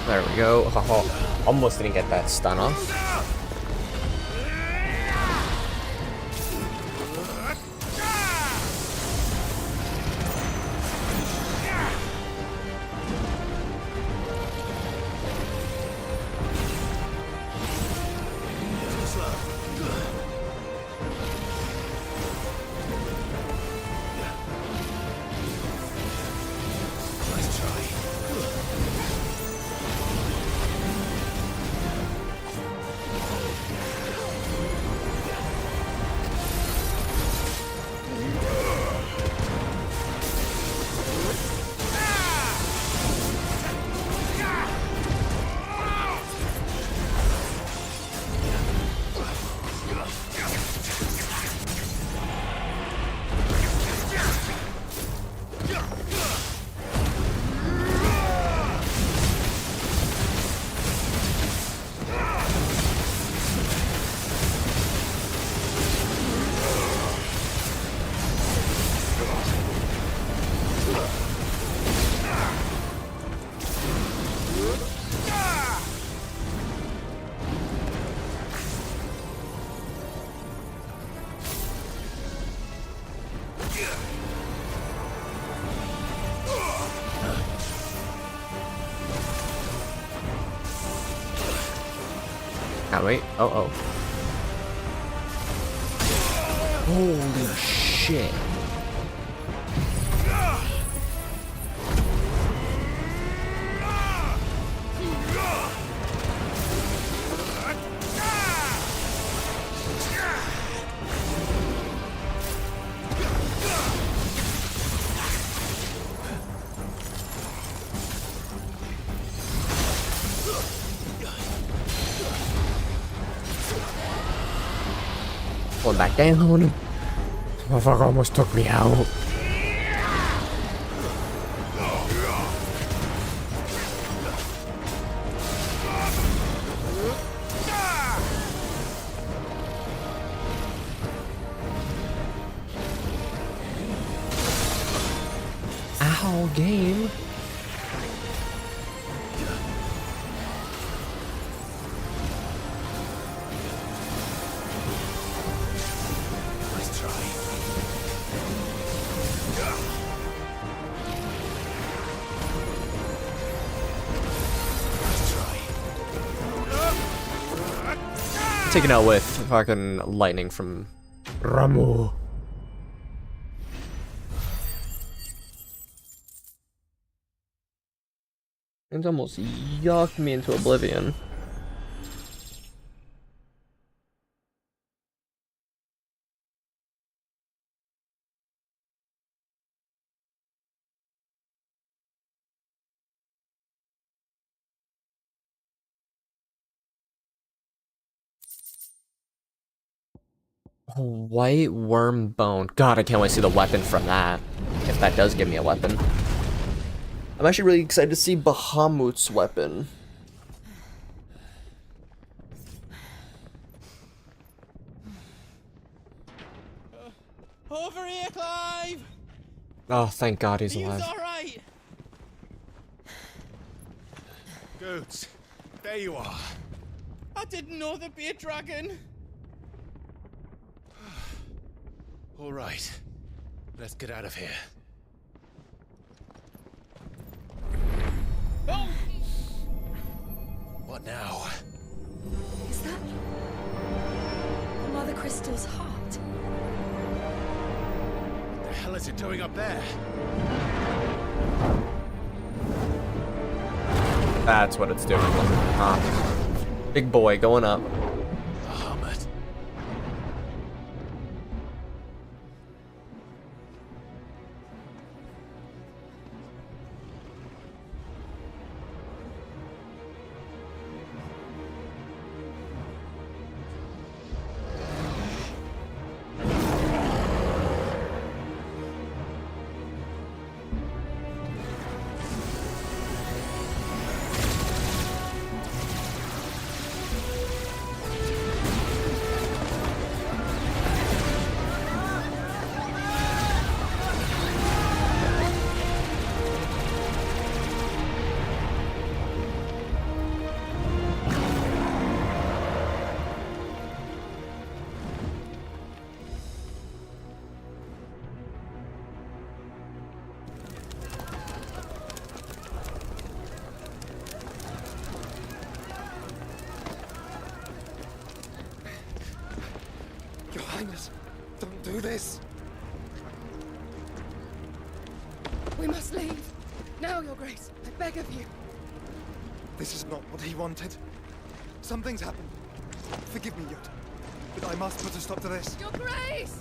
There we go. Oh, almost didn't get that stun off. Ah, wait. Oh. Holy shit. Pull back down. This motherfucker almost took me out. Ow, game. Taken out with fucking lightning from Ramu. It's almost yucked me into oblivion. White worm bone. God, I can't wait to see the weapon from that. If that does give me a weapon. I'm actually really excited to see Bahamut's weapon. Over here, Clive! Oh, thank God he's alive. Alright! Goots, there you are. I didn't know there'd be a dragon. All right, let's get out of here. Oh! What now? Is that Mother Crystal's heart? What the hell is it doing up there? That's what it's doing. Big boy going up. Bahamut. Your Highness, don't do this. We must leave. Now, Your Grace. I beg of you. This is not what he wanted. Something's happened. Forgive me, Yut, but I must put a stop to this. Your Grace!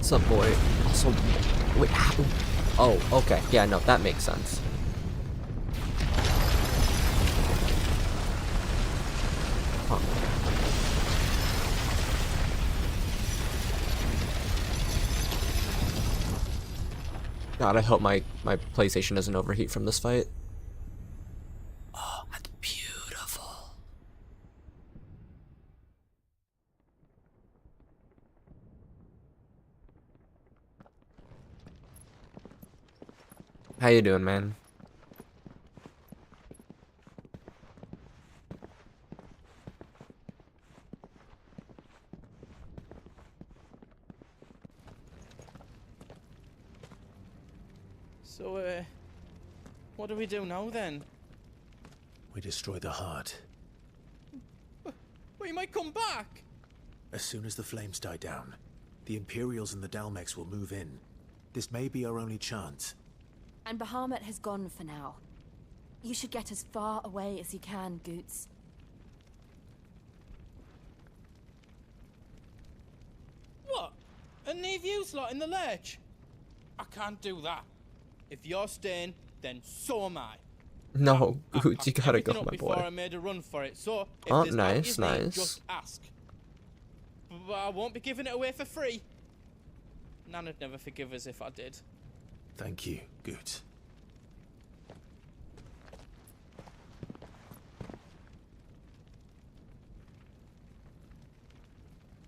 What's up, boy? Also, wait, how? Oh, okay. Yeah, no, that makes sense. Huh. God, I hope my PlayStation doesn't overheat from this fight. Oh, that's beautiful. How you doing, man? So, what do we do now then? We destroy the heart. Well, you might come back. As soon as the flames die down, the Imperials and the Dalmex will move in. This may be our only chance. And Bahamut has gone for now. You should get as far away as you can, Goots. What? And leave you slot in the lurch? I can't do that. If you're staying, then so am I. No, Goots, you gotta go, Everything up my before boy. I made a run for it, so if Oh, there's nice, doubt you need, nice. just ask. But I won't be giving it away for free. Nana'd never forgive us if I did. Thank you, Goots.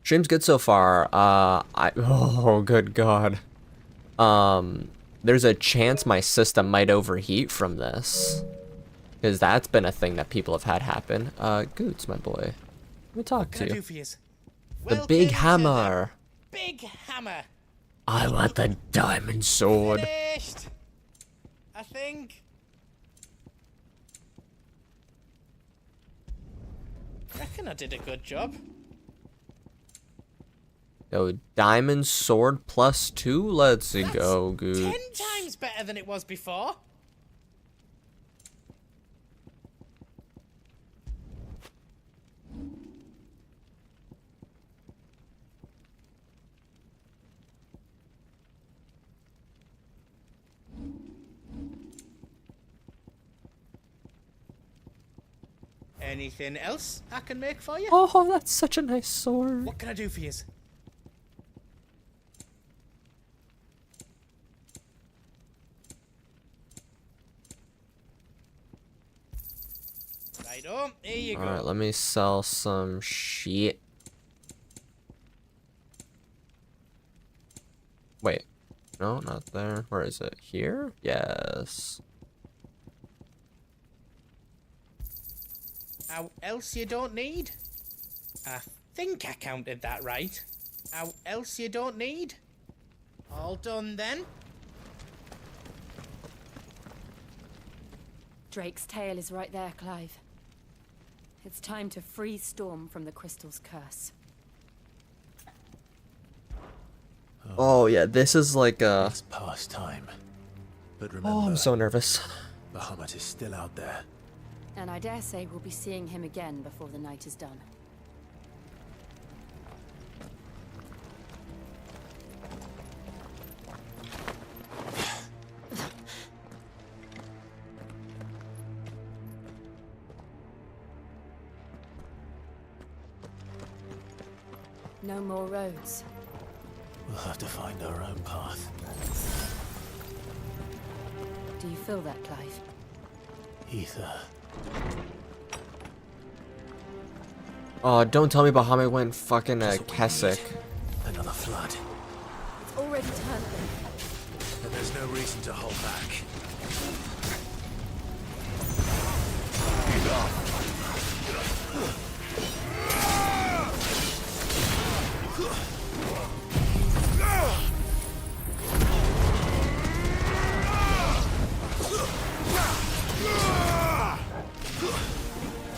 Stream's good so far. Oh, good God. There's a chance my system might overheat from this. Because that's been a thing that people have had happen. Goots, my boy. Let me talk to you. The big hammer. Big hammer. I want the diamond sword. Finished. I think. Reckon I did a good job. Yo, diamond sword +2. Let's go, Goots. 10 times better than it was before. Anything else I can make for you? Oh, that's such a nice sword. What can I do for you? Righto, here you go. Alright, let me sell some shit. Wait. No, not there. Where is it? Here? Yes. How else you don't need? I think I counted that right. How else you don't need? All done then? Drake's tail is right there, Clive. It's time to free Storm from the crystal's curse. Oh yeah, this is like a... It's past time. But remember, Oh, I'm so nervous. Bahamut is still out there. And I dare say we'll be seeing him again before the night is done. No more roads. We'll have to find our own path. Do you feel that, Clive? Ether. Oh, don't tell me Bahamut went fucking Keswick. Another flood. It's already turned them. And there's no reason to hold back.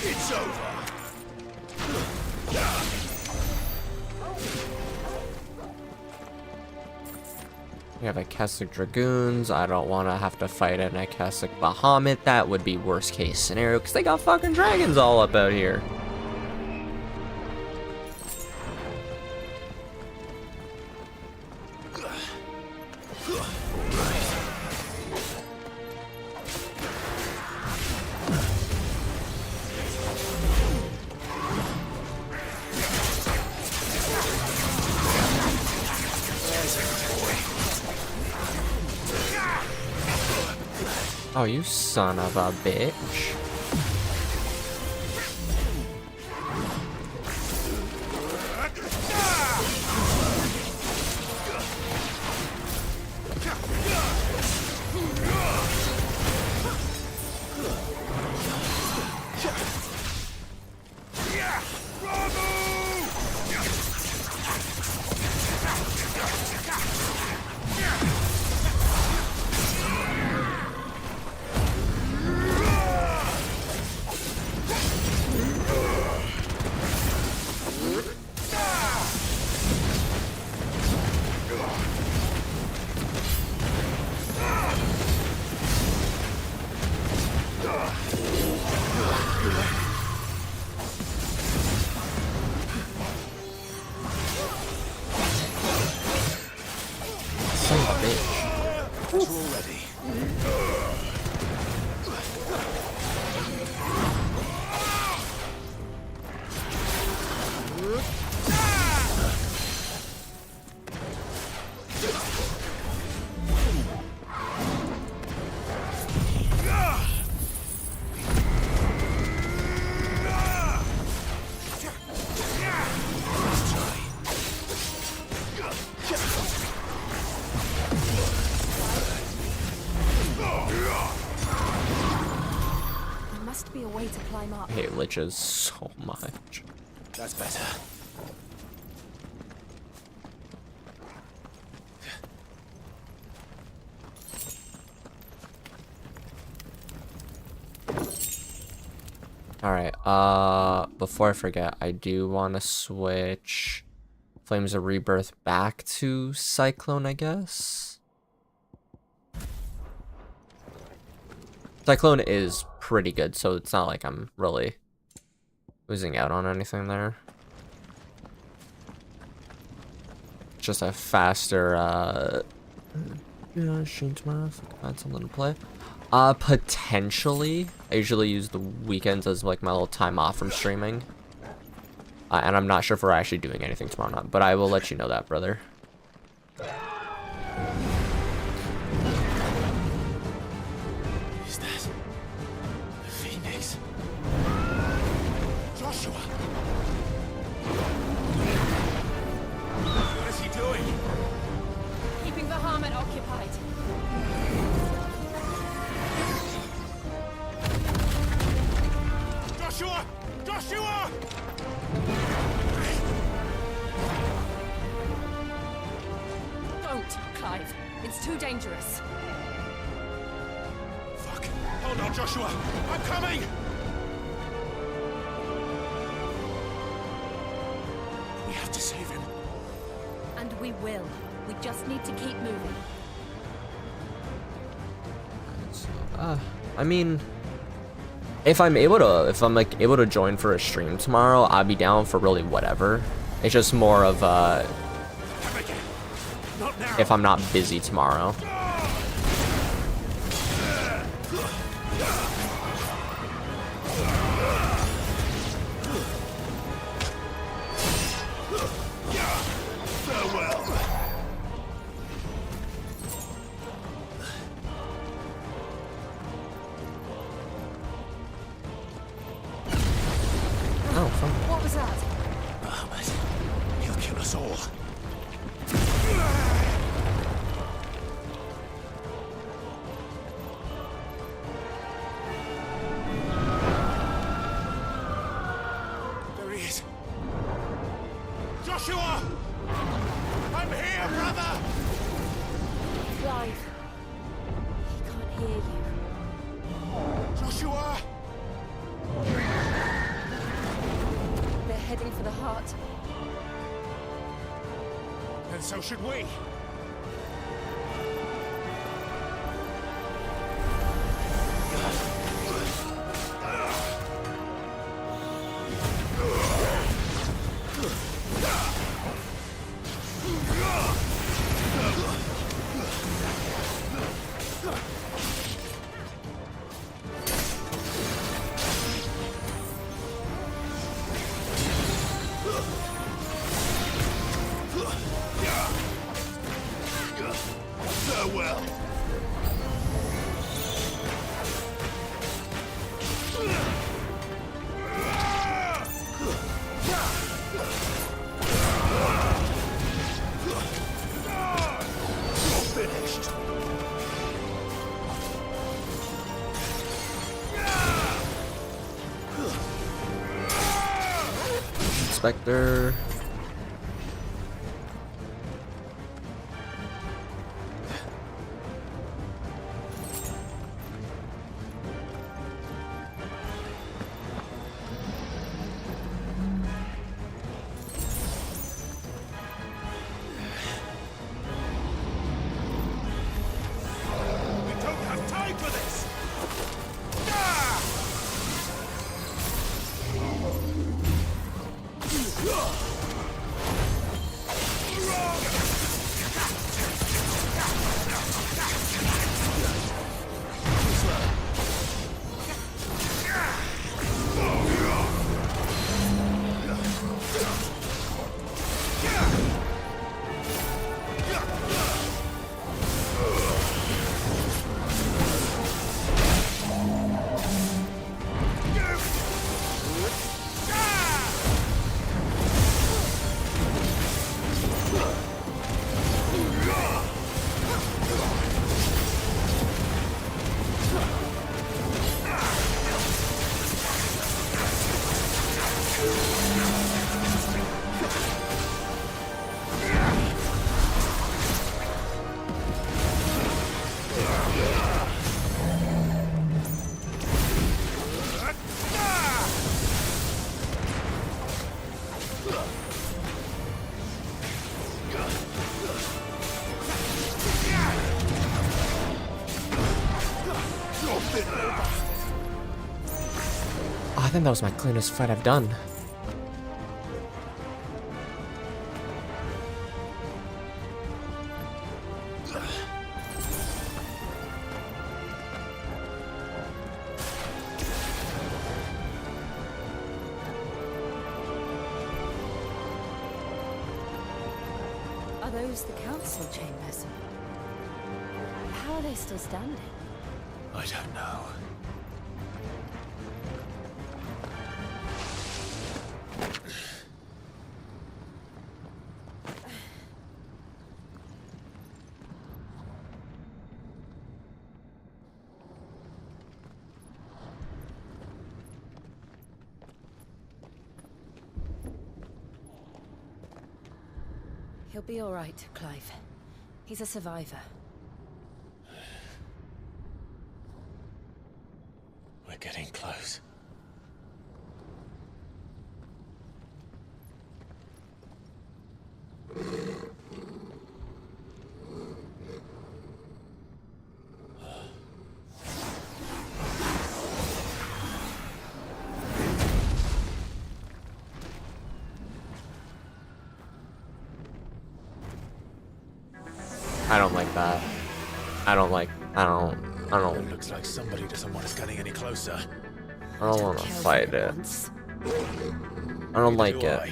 It's over. We have a Keswick Dragoons. I don't want to have to fight an Keswick Bahamut. That would be worst case scenario because they got fucking dragons all up out here. Oh, you son of a bitch. I hate liches so much. That's better. Alright, before I forget, I do want to switch Flames of Rebirth back to Cyclone, I guess. Cyclone is pretty good, so it's not like I'm really losing out on anything there. Just a faster, yeah, Sheen tomorrow, if I can find something to play. Potentially. I usually use the weekends as like my little time off from streaming. And I'm not sure if we're actually doing anything tomorrow or not, but I will let you know that, brother. Is that the Phoenix? Joshua! What is he doing? Keeping Bahamut occupied. Joshua! Joshua! Don't, Clive. It's too dangerous. Fuck. Hold on, Joshua. I'm coming! We have to save him. And we will. We just need to keep moving. I mean, if I'm like able to join for a stream tomorrow, I'll be down for really whatever. It's just more of if I'm not busy tomorrow. What was that? Bahamut. He'll kill us all. There he is. Joshua! I'm here, brother! Clive. He can't hear you. Joshua! They're heading for the heart. And so should we. Farewell. You're finished. Inspector. Oh, I think that was my cleanest fight I've done. Are those the council chambers? How are they still standing? I don't know. He'll be all right, Clive. He's a survivor. We're getting close. I don't like that. I don't. It looks like somebody doesn't want us getting any closer. I don't want to fight it. I don't like it.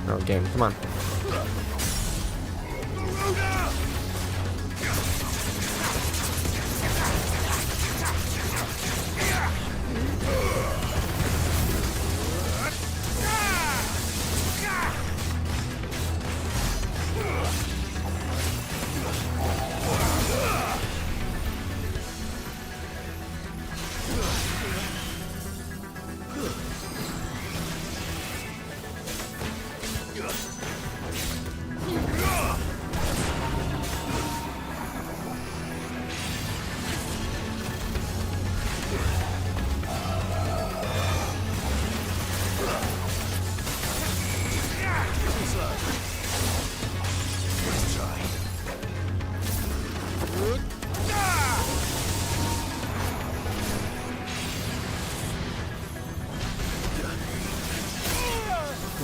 No game, come on.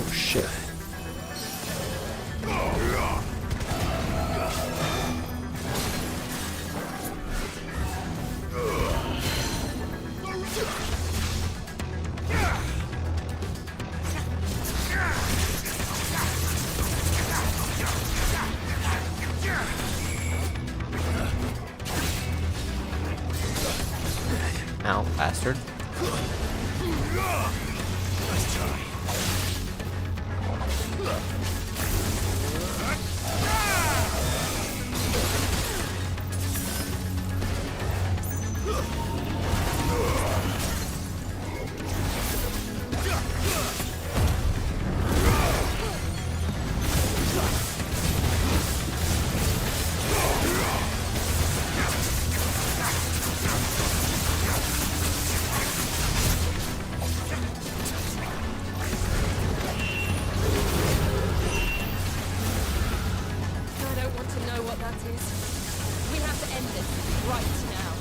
Oh shit. Ow, bastard. Let's try. I don't want to know what that is. We have to end this right now.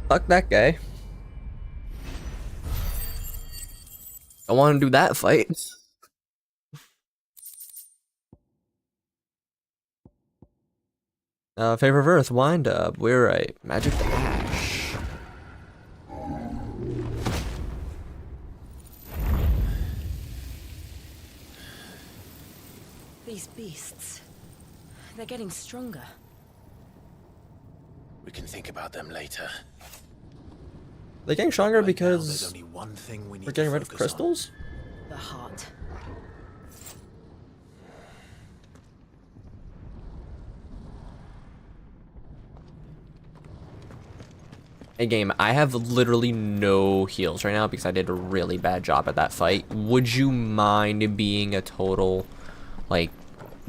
Fuck that guy. I want to do that fight. Favor of Earth, wind up. We're right. Magic Ash. These beasts, they're getting stronger. We can think about them later. They're getting stronger Right now, because there's only one thing we need we're getting to rid of focus crystals? The heart. Hey game, I have literally no heals right now because I did a really bad job at that fight. Would you mind being a total, like,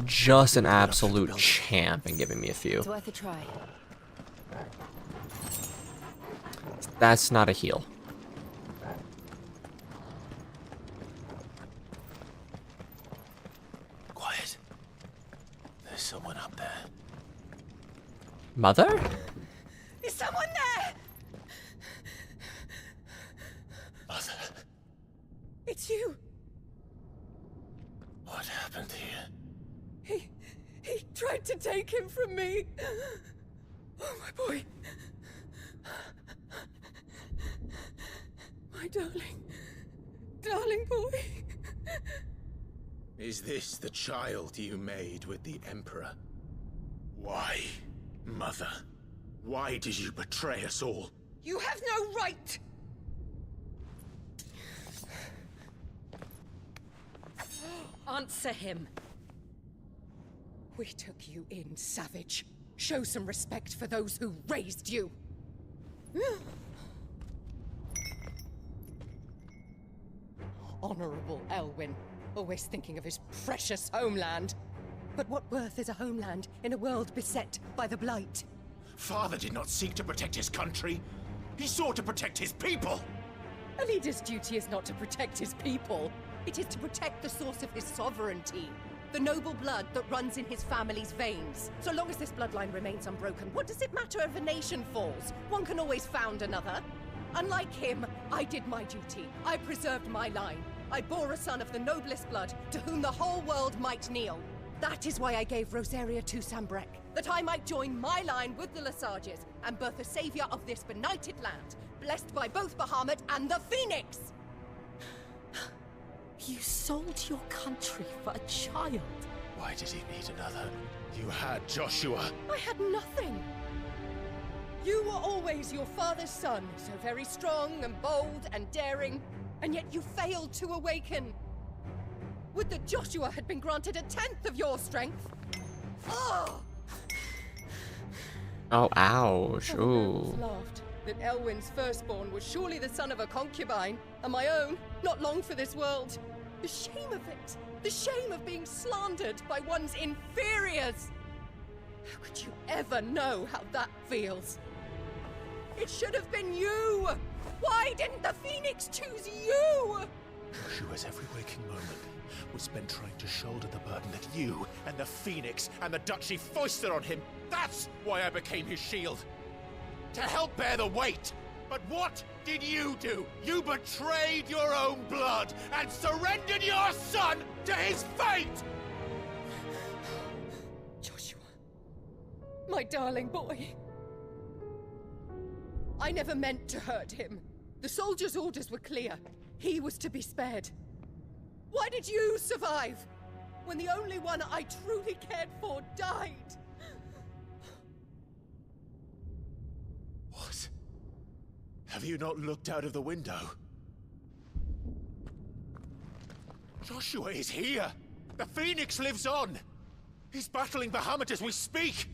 just an absolute champ and giving me a few? It's worth a try. That's not a heal. Quiet. There's someone up there. Mother? Is someone there? Mother. It's you. What happened here? He tried to take him from me. Oh, my boy. My darling boy. Is this the child you made with the Emperor? Why, Mother? Why did you betray us all? You have no right. Answer him. We took you in, savage. Show some respect for those who raised you. Honorable Elwyn, always thinking of his precious homeland. But what worth is a homeland in a world beset by the Blight? Father did not seek to protect his country. He sought to protect his people. A leader's duty is not to protect his people. It is to protect the source of his sovereignty. The noble blood that runs in his family's veins. So long as this bloodline remains unbroken, what does it matter if a nation falls? One can always found another. Unlike him, I did my duty. I preserved my line. I bore a son of the noblest blood, to whom the whole world might kneel. That is why I gave Rosaria to Sambrek, that I might join my line with the Lesages and birth a savior of this benighted land, blessed by both Bahamut and the Phoenix! You sold your country for a child. Why did he need another? You had Joshua. I had nothing. You were always your father's son, so very strong and bold and daring, and yet you failed to awaken. Would that Joshua had been granted 1/10 of your strength? Oh! Oh, ouch. Other Ooh. nobles laughed that Elwyn's firstborn was surely the son of a concubine, and my own, not long for this world. The shame of it! The shame of being slandered by one's inferiors! How could you ever know how that feels? It should have been you! Why didn't the Phoenix choose you? Joshua's every waking moment was spent trying to shoulder the burden that you and the Phoenix and the Duchy foisted on him. That's why I became his shield. To help bear the weight. But what did you do? You betrayed your own blood and surrendered your son to his fate! Joshua. My darling boy. I never meant to hurt him. The soldiers' orders were clear. He was to be spared. Why did you survive when the only one I truly cared for died? What? Have you not looked out of the window? Joshua is here! The Phoenix lives on! He's battling Bahamut as we speak!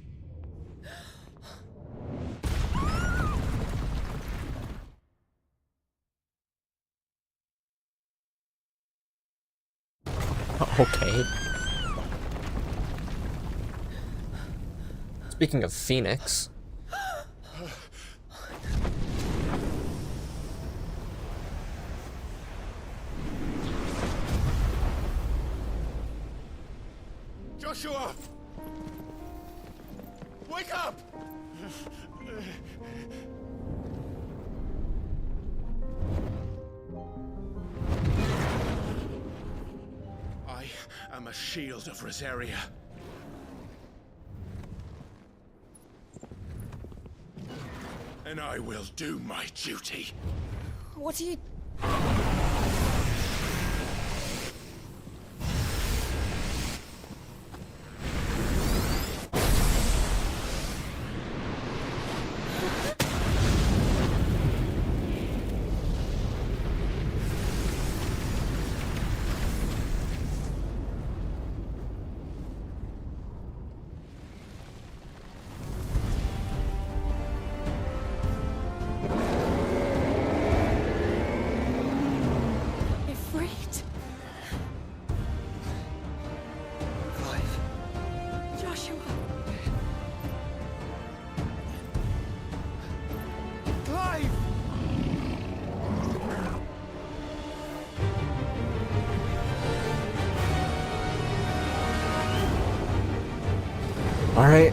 Okay. Speaking of Phoenix. Joshua! Wake up! I am a shield of Rosaria. And I will do my duty. What are you... All right.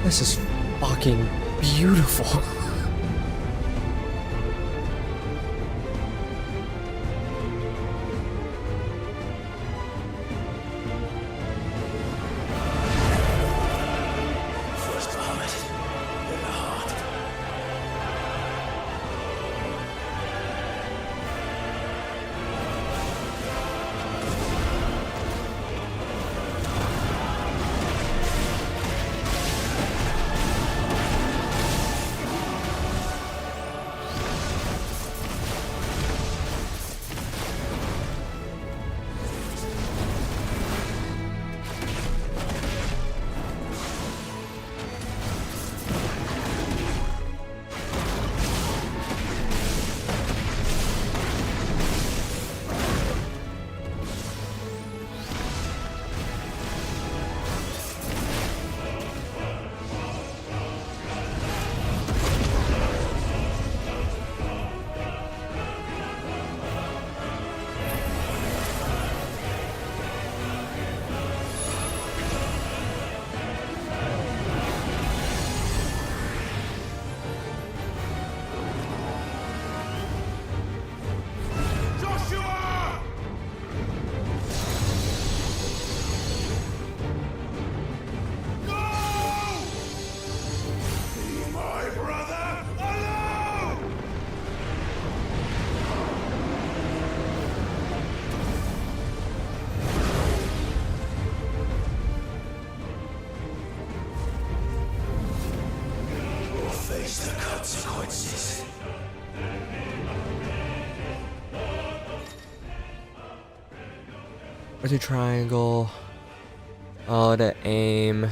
This is fucking beautiful. First bahamut, then the heart. Face the consequences. Where's your triangle? Oh, to aim.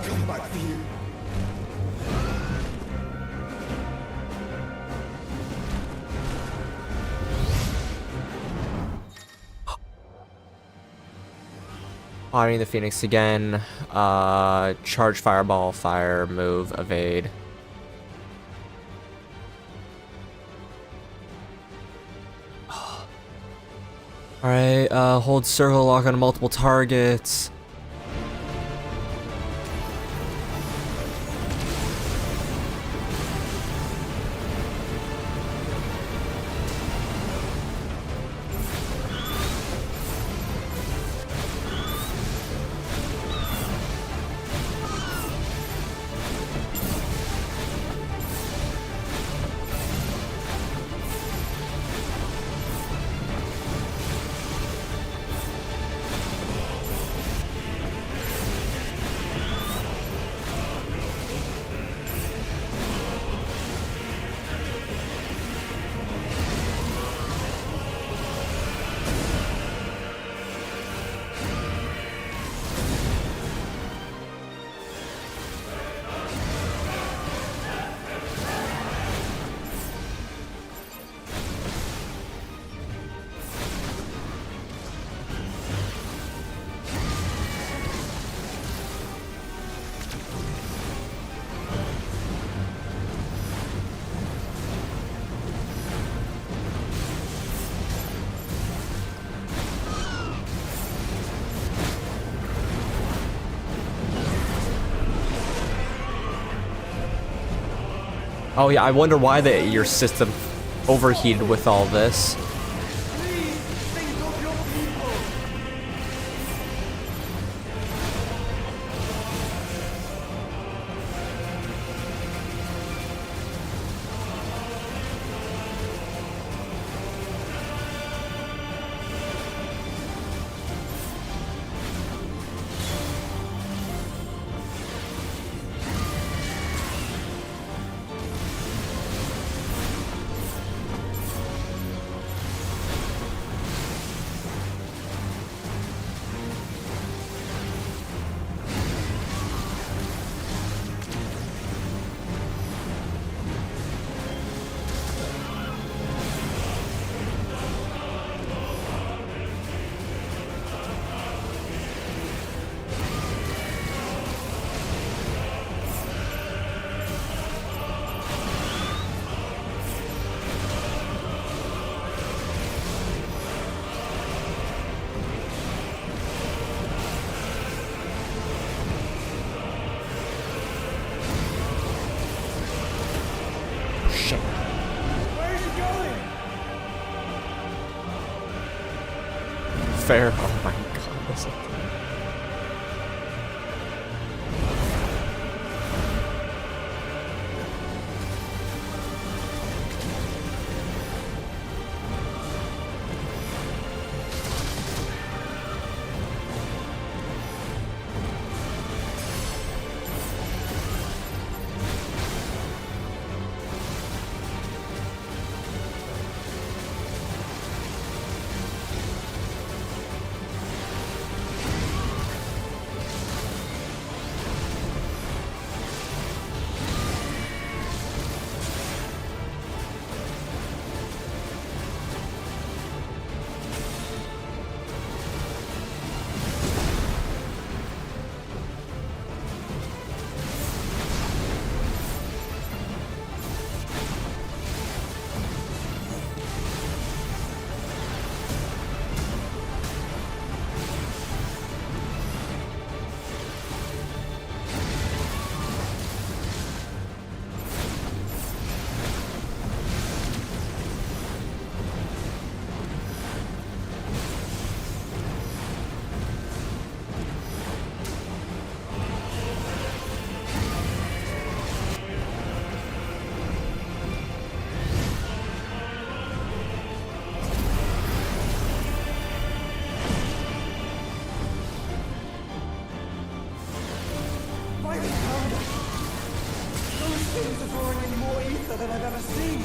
come back for you. Firing the Phoenix again. Charge, fireball, fire, move, evade. Alright, hold circle lock on multiple targets. Oh yeah, I wonder why your system overheated with all this. Fair. Oh my god. This is... Things are drawing in more ether than I've ever seen.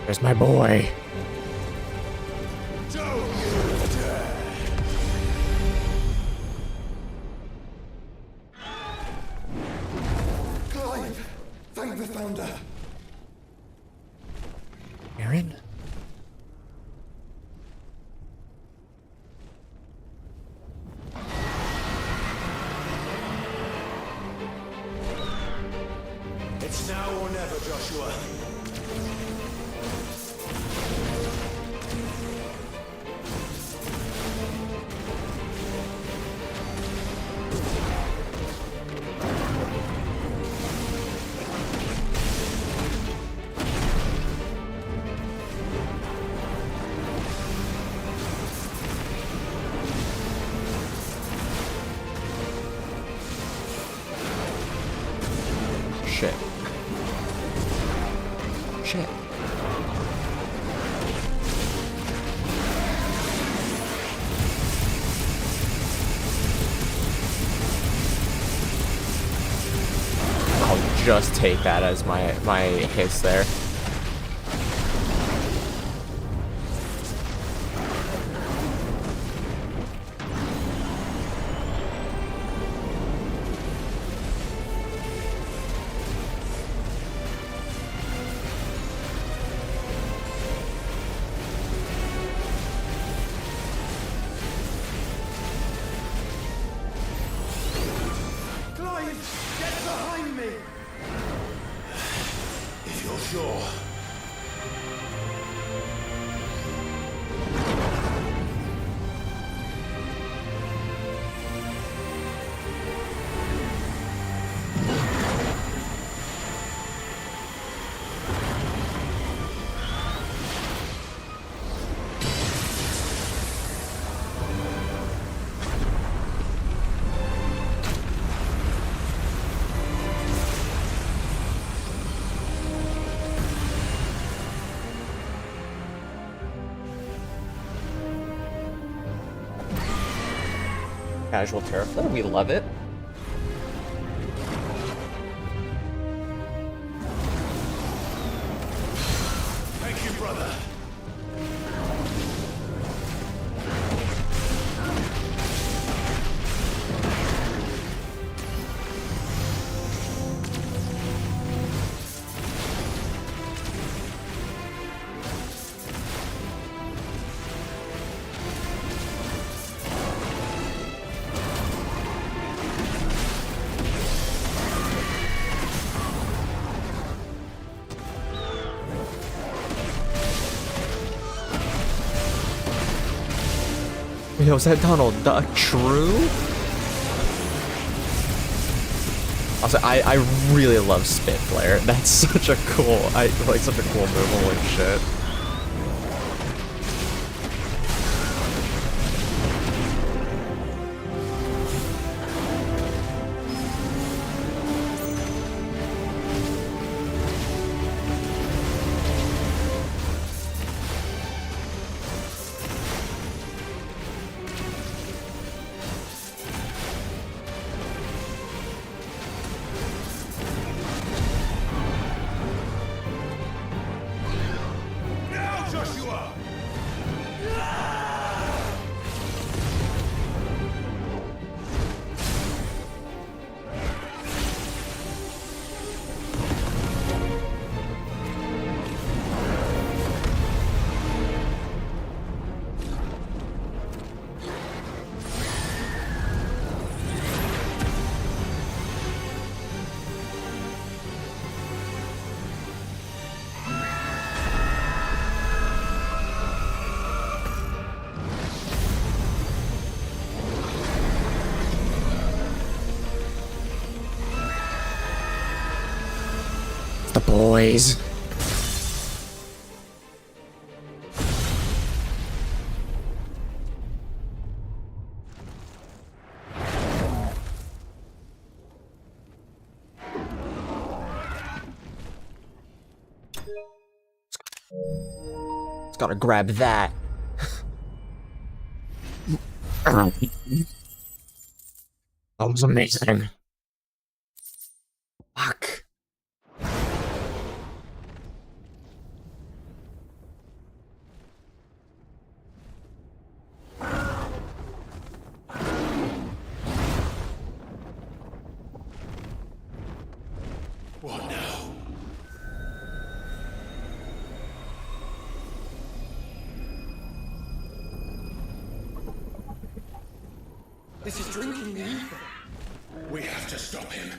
There's my boy. Clive! Thank the Founder! Aaron? It's now or never, Joshua. Shit. Shit. I'll just take that as my hiss there. Clive! Get behind me! If you're sure. Casual terror flare, we love it. Thank you, brother. Yo, is that Donald Duck true? Also, I really love Spit Flare. That's such a cool, such a cool move. Holy shit. The boys. It's gotta grab that. That was amazing. Fuck. This is drinking the ether. We have to stop him.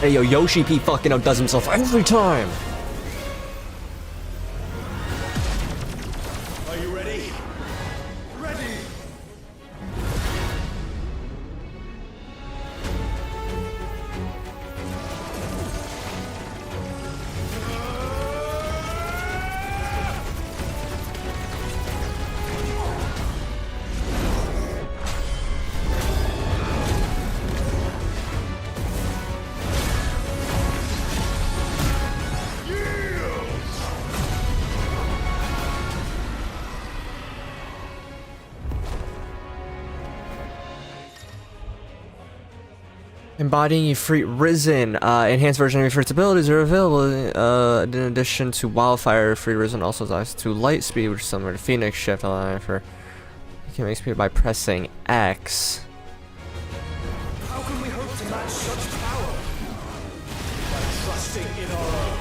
Hey yo, Yoshi P fucking outdoes himself every time. Are you ready? Ready! Embodying Ifrit Risen. Enhanced version of Ifrit's abilities are available in addition to Wildfire. Ifrit Risen also has access to Light Speed, which is similar to Phoenix Shift, allowing for you can make speed by pressing X. How can we hope to match such power? By trusting in our own.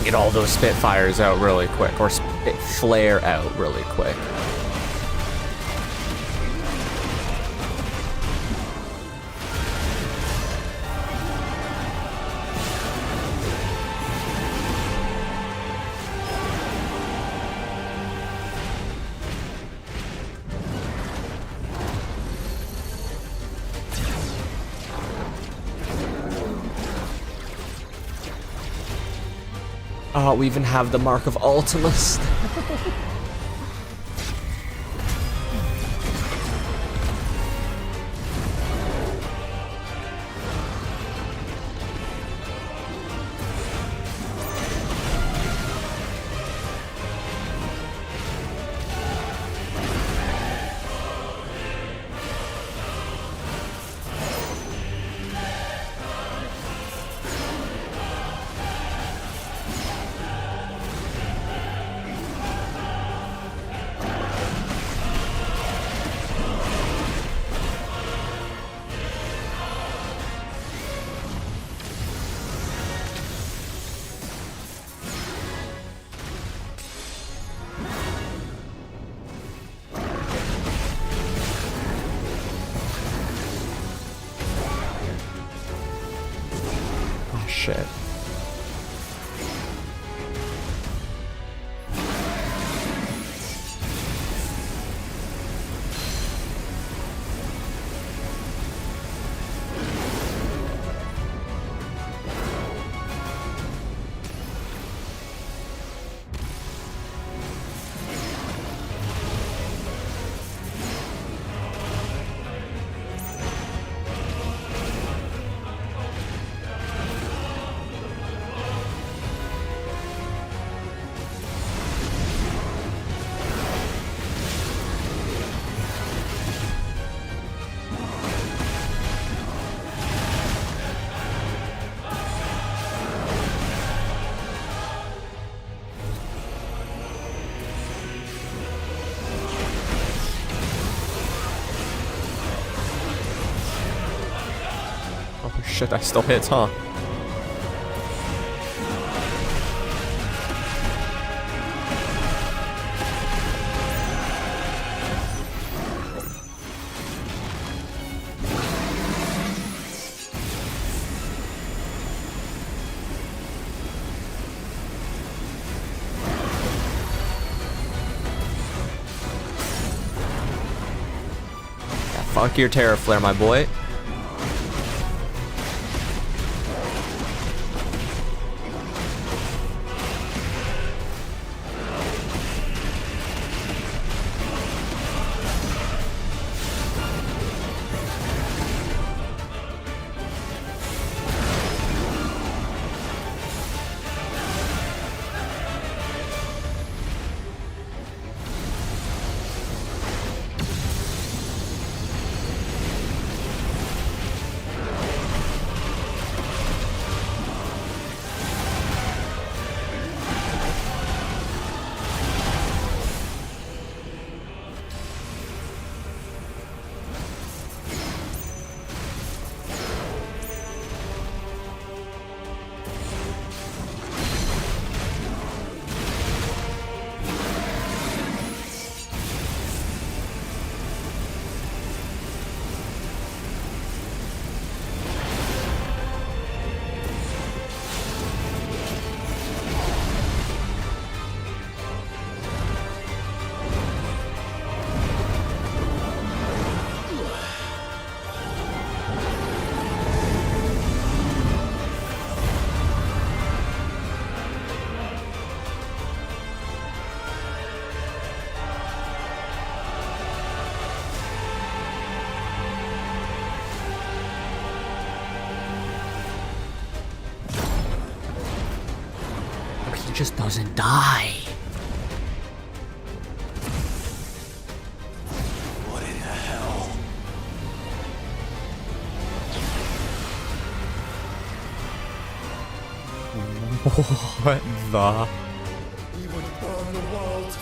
Get all those Spitfires out really quick, or flare out really quick. Oh, we even have the Mark of Ultimus. Shit. Shit, I still hits, huh? Yeah, fuck your Terra Flare, my boy. He just doesn't die. What in the hell? What the? He would burn the world.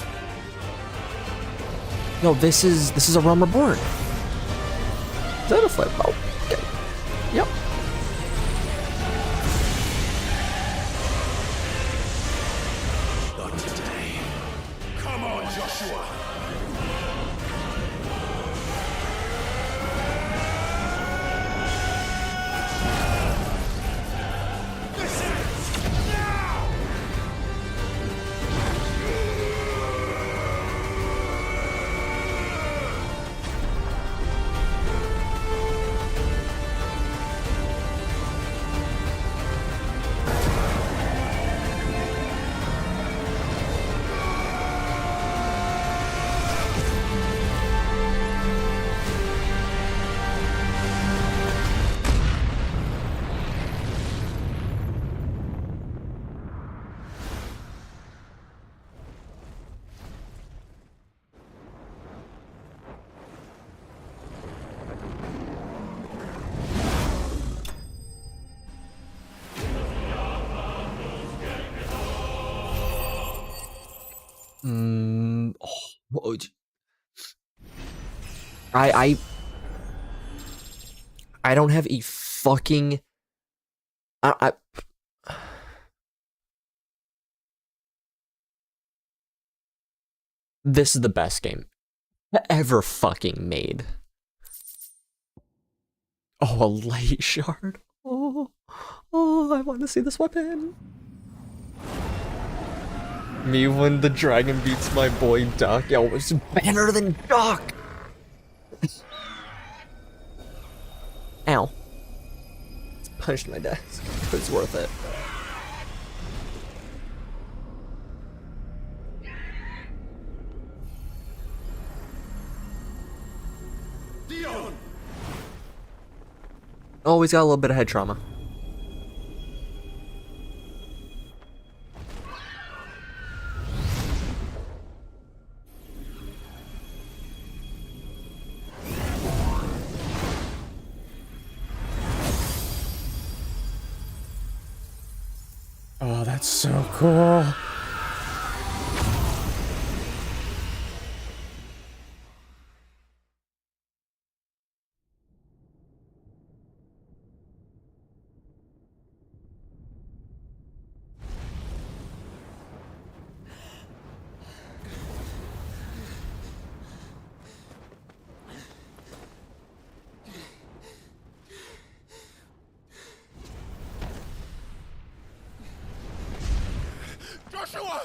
No, this is a Realm Reborn. Is that a flip? Oh, okay. Yep. Not today. Come on, Joshua. I don't have a fucking this is the best game ever fucking made. Oh, a light shard. Oh, I want to see this weapon. Me when the dragon beats my boy Duck. Yo, it's better than Duck. Ow. It's punched my desk, but it's worth it. Dion! Oh, he's got a little bit of head trauma. Oh, that's so cool. Joshua!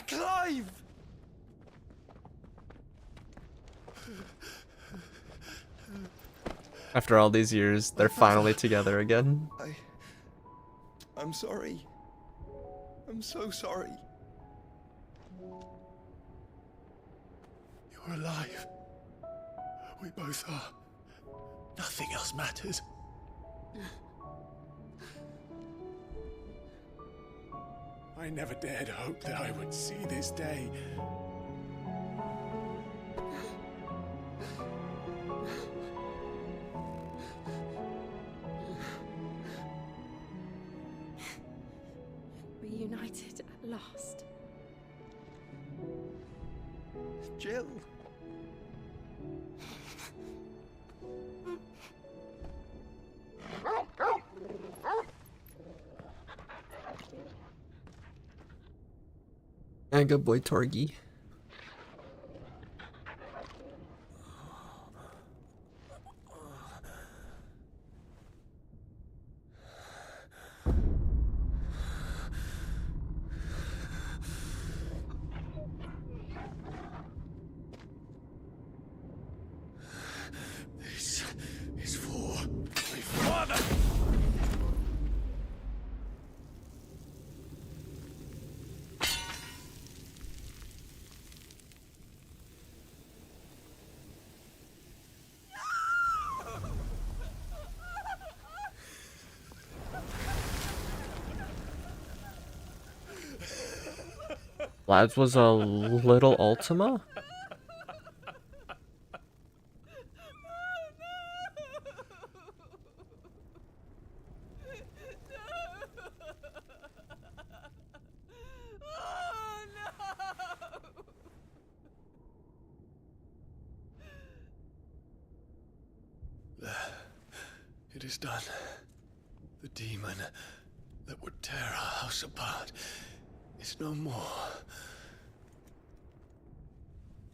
Clive! After all these years, they're finally together again. I'm sorry. I'm so sorry. You're alive. We both are. Nothing else matters. I never dared hope that I would see this day. Reunited at last. Jill. And good boy, Torgi. This is for my father. Lads was a little Ultima? It is done. The demon that would tear our house apart is no more.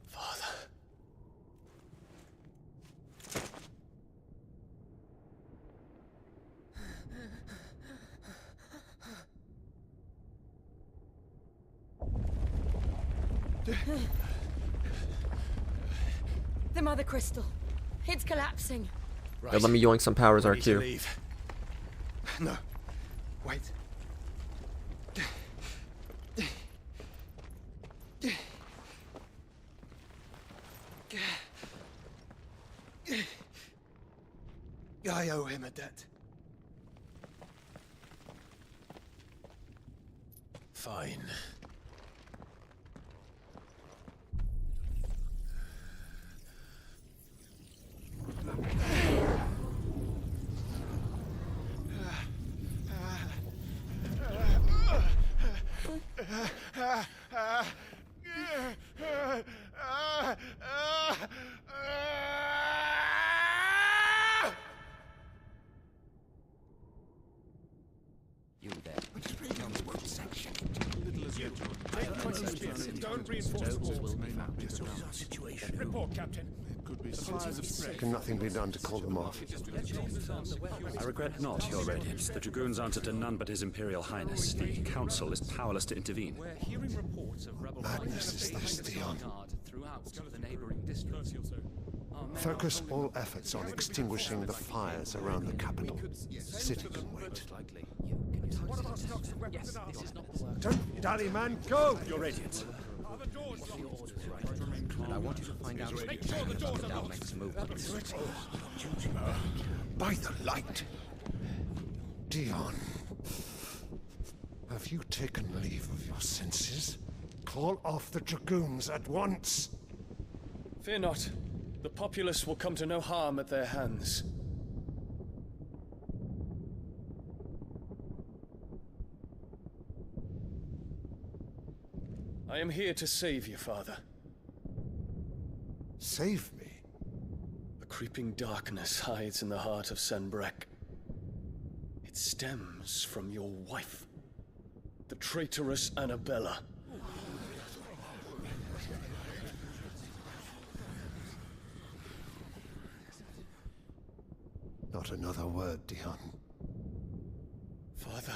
Father. The mother crystal. It's collapsing. Yo, let me yoink some powers, RQ. No. Wait. I owe him a debt. Fine. You there. Don't reinforce the walls. Report, Captain. Can nothing be done to call them off? I regret not, Your Radiance. The Dragoons answer to none but His Imperial Highness. The Council is powerless to intervene. We're hearing reports of rebel Madness is this, Dion. throughout the neighboring districts. Focus all efforts on extinguishing the fires around the capital. City can wait. Don't dally, man, go! Your Radiance. And I want you to find out Make sure the doors are our locked. next movement. By the light! Dion, have you taken leave of your senses? Call off the Dragoons at once! Fear not. The populace will come to no harm at their hands. I am here to save you, Father. Save me? A creeping darkness hides in the heart of Sanbreque. It stems from your wife, the traitorous Annabella. Not another word, Dion. Father,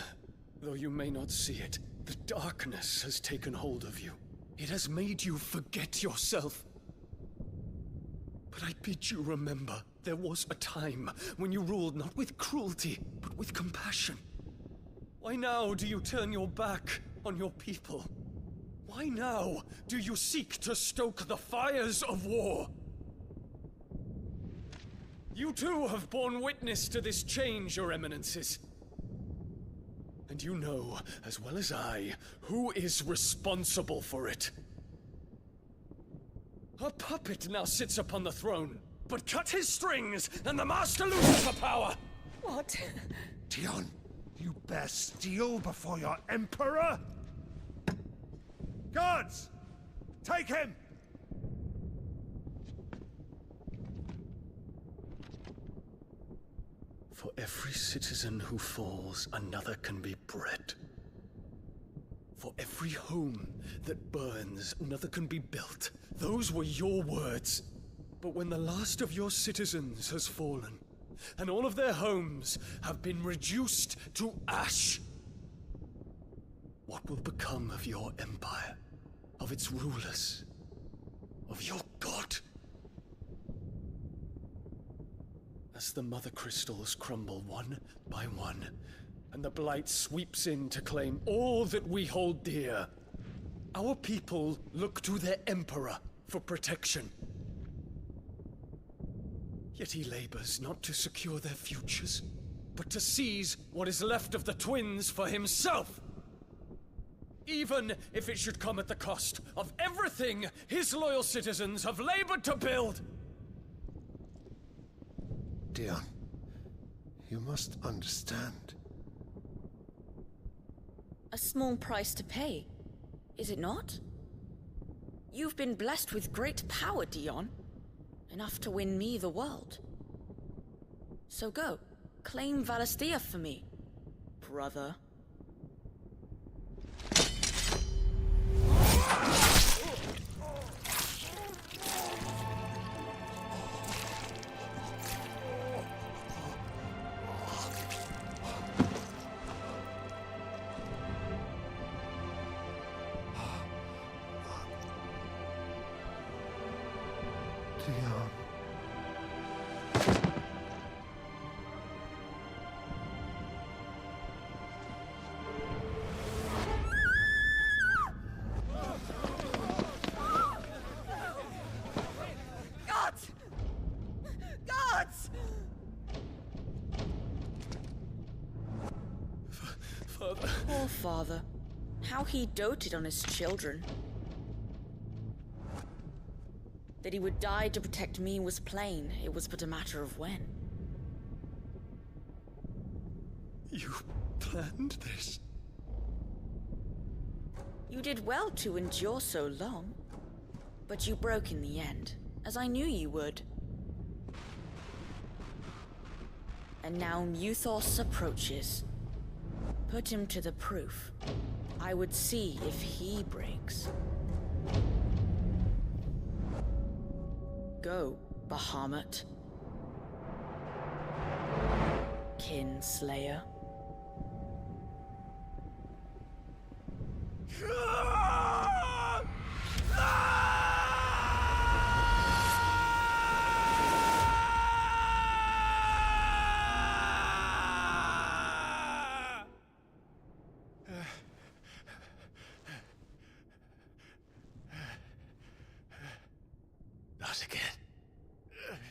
though you may not see it, the darkness has taken hold of you. It has made you forget yourself. But I bid you remember, there was a time when you ruled not with cruelty, but with compassion. Why now do you turn your back on your people? Why now do you seek to stoke the fires of war? You too have borne witness to this change, Your Eminences. And you know, as well as I, who is responsible for it. A puppet now sits upon the throne, but cut his strings, and the master loses the power! What? Dion, you bear steel before your Emperor? Guards! Take him! For every citizen who falls, another can be bred. For every home that burns, another can be built. Those were your words. But when the last of your citizens has fallen, and all of their homes have been reduced to ash, what will become of your empire, of its rulers, of your god? As the mother crystals crumble one by one, and the blight sweeps in to claim all that we hold dear, our people look to their emperor for protection. Yet he labors not to secure their futures, but to seize what is left of the twins for himself. Even if it should come at the cost of everything his loyal citizens have labored to build. Dion, you must understand. A small price to pay, is it not? You've been blessed with great power, Dion. Enough to win me the world. So go, claim Valisthea for me, brother. Dion. Gods! Gods! Father. Poor father. How he doted on his children. That he would die to protect me was plain. It was but a matter of when. You planned this? You did well to endure so long. But you broke in the end, as I knew you would. And now Muthos approaches. Put him to the proof. I would see if he breaks. Go, Bahamut. Kinslayer. Not again.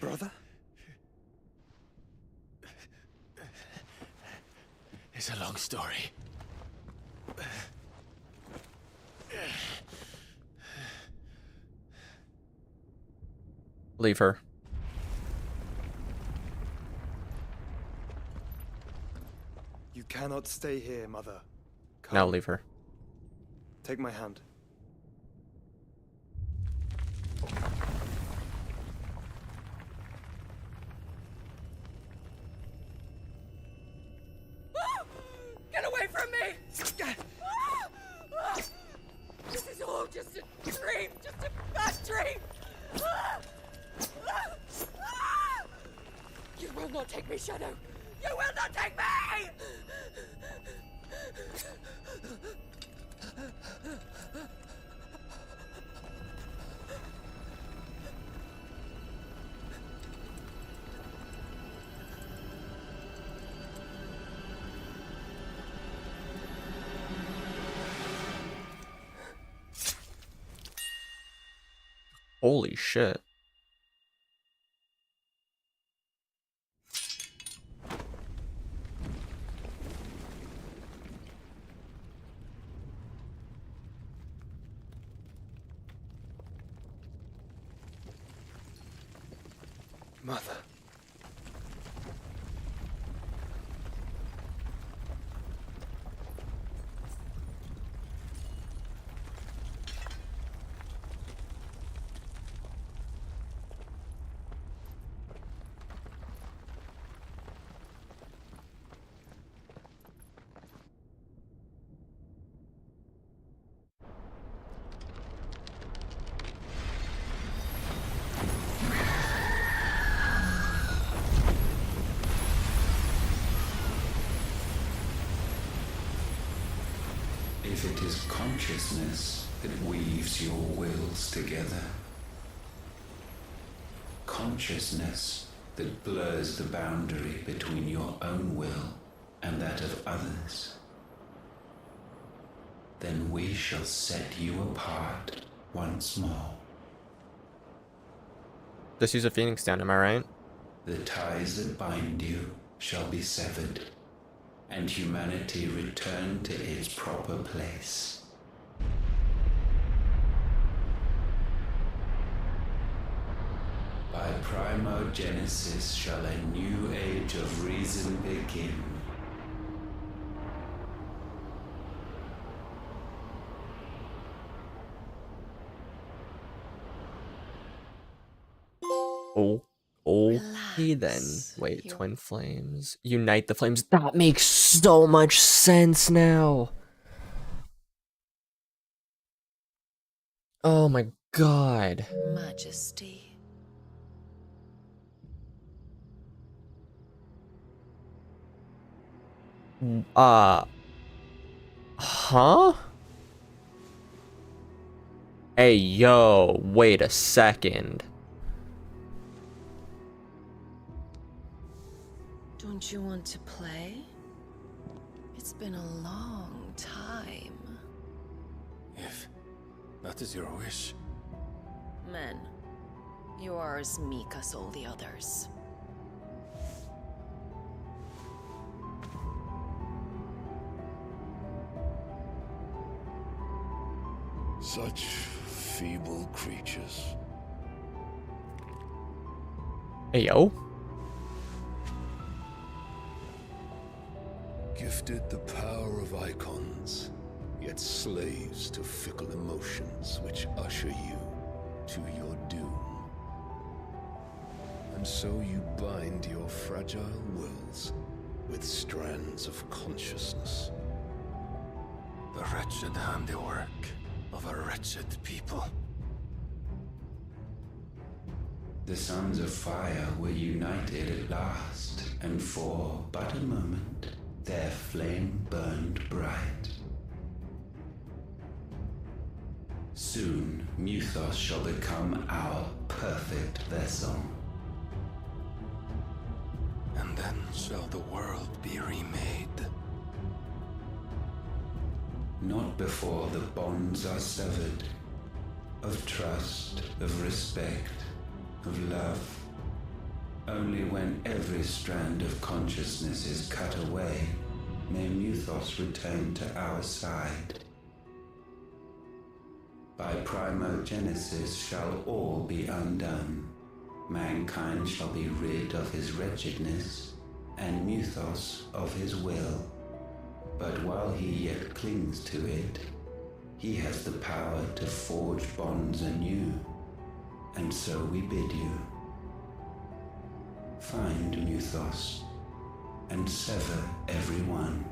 Brother? It's a long story. Leave her. You cannot stay here, Mother. Come. Now leave her. Take my hand. Get away from me! This is all just a dream, just a bad dream! You will not take me, Shadow! You will not take me! Holy shit. Mother. If it is consciousness that weaves your wills together, consciousness that blurs the boundary between your own will and that of others, then we shall set you apart once more. Just use a phoenix down, am I right? The ties that bind you shall be severed, and humanity return to its proper place. By primogenesis shall a new age of reason begin. Okay then. Wait, twin flames. Unite the flames. That makes so much sense now. Oh my god. Majesty. Huh? Hey, yo, wait a second. Don't you want to play? It's been a long time. If that is your wish. Men, you are as meek as all the others. Such feeble creatures. Hey, yo. Gifted the power of icons, yet slaves to fickle emotions which usher you to your doom. And so you bind your fragile wills with strands of consciousness. The wretched handiwork of a wretched people. The sons of fire were united at last, and for but a moment their flame burned bright. Soon Muthos shall become our perfect vessel. And then shall the world be remade. Not before the bonds are severed, of trust, of respect, of love. Only when every strand of consciousness is cut away, may Muthos return to our side. By primogenesis shall all be undone. Mankind shall be rid of his wretchedness, and Muthos of his will. But while he yet clings to it, he has the power to forge bonds anew. And so we bid you, find Muthos, and sever every one.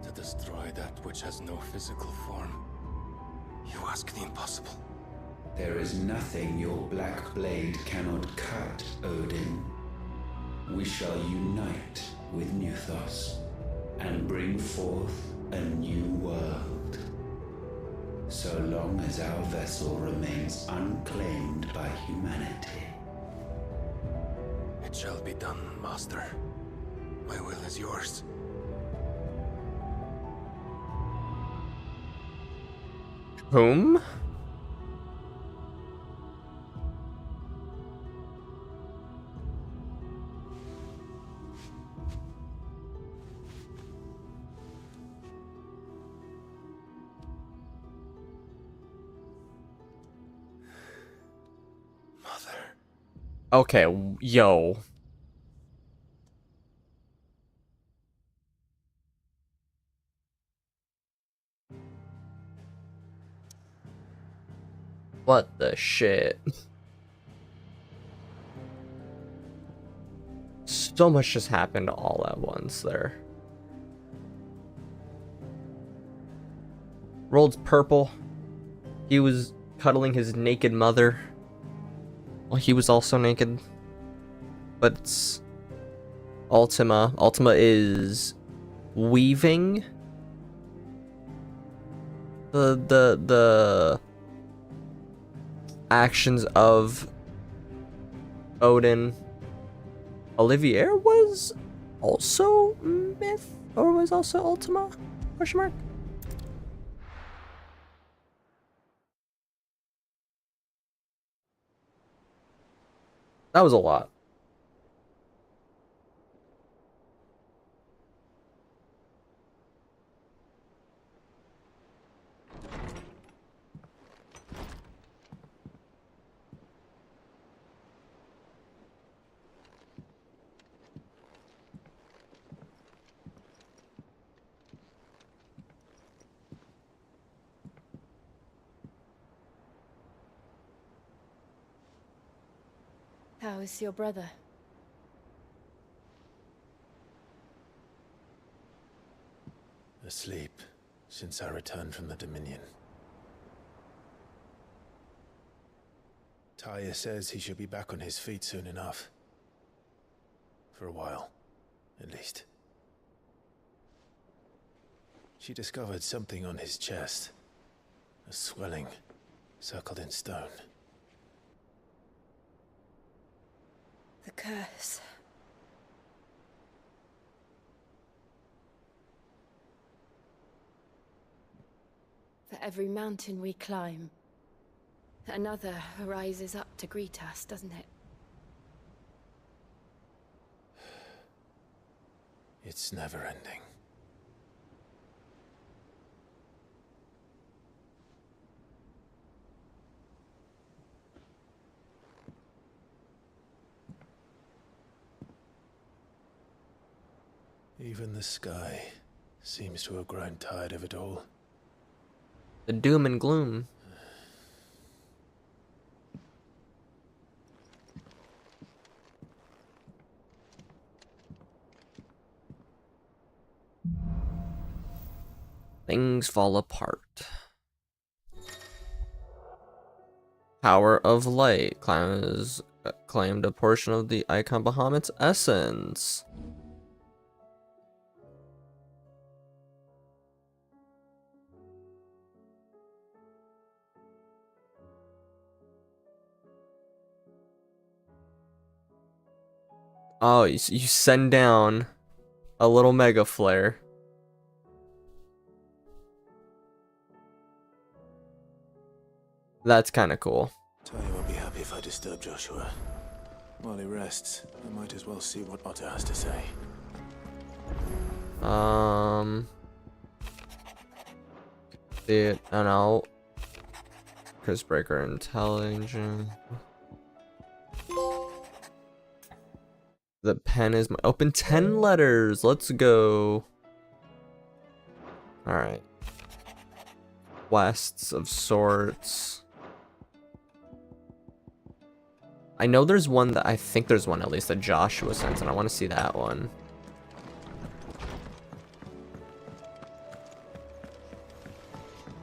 To destroy that which has no physical form, you ask the impossible. There is nothing your black blade cannot cut, Odin. We shall unite with Muthos, and bring forth a new world. So long as our vessel remains unclaimed by humanity. It shall be done, Master. My will is yours. Whom? Okay, yo. What the shit? So much just happened all at once there. Rold's purple. He was cuddling his naked mother. Well, he was also naked. But it's Ultima. Ultima is weaving the actions of Odin. Olivier was also myth, or was also Ultima? Question mark. That was a lot. How is your brother? Asleep since I returned from the Dominion. Taya says he should be back on his feet soon enough. For a while, at least. She discovered something on his chest. A swelling, circled in stone. The curse. For every mountain we climb, another rises up to greet us, doesn't it? It's never ending. Even the sky seems to have grown tired of it all. The doom and gloom. Things fall apart. Power of Light claimed a portion of the eikon bahamut's essence. Oh, you send down a little mega flare. That's kind of cool. Talia won't be happy if I disturb Joshua. While he rests, I might as well see what Otter has to say. I don't know. Chris Breaker intelligence. The pen is my open 10 letters. Let's go. All right. Quests of sorts. I know there's one that I think there's one at least that Joshua sent, and I want to see that one.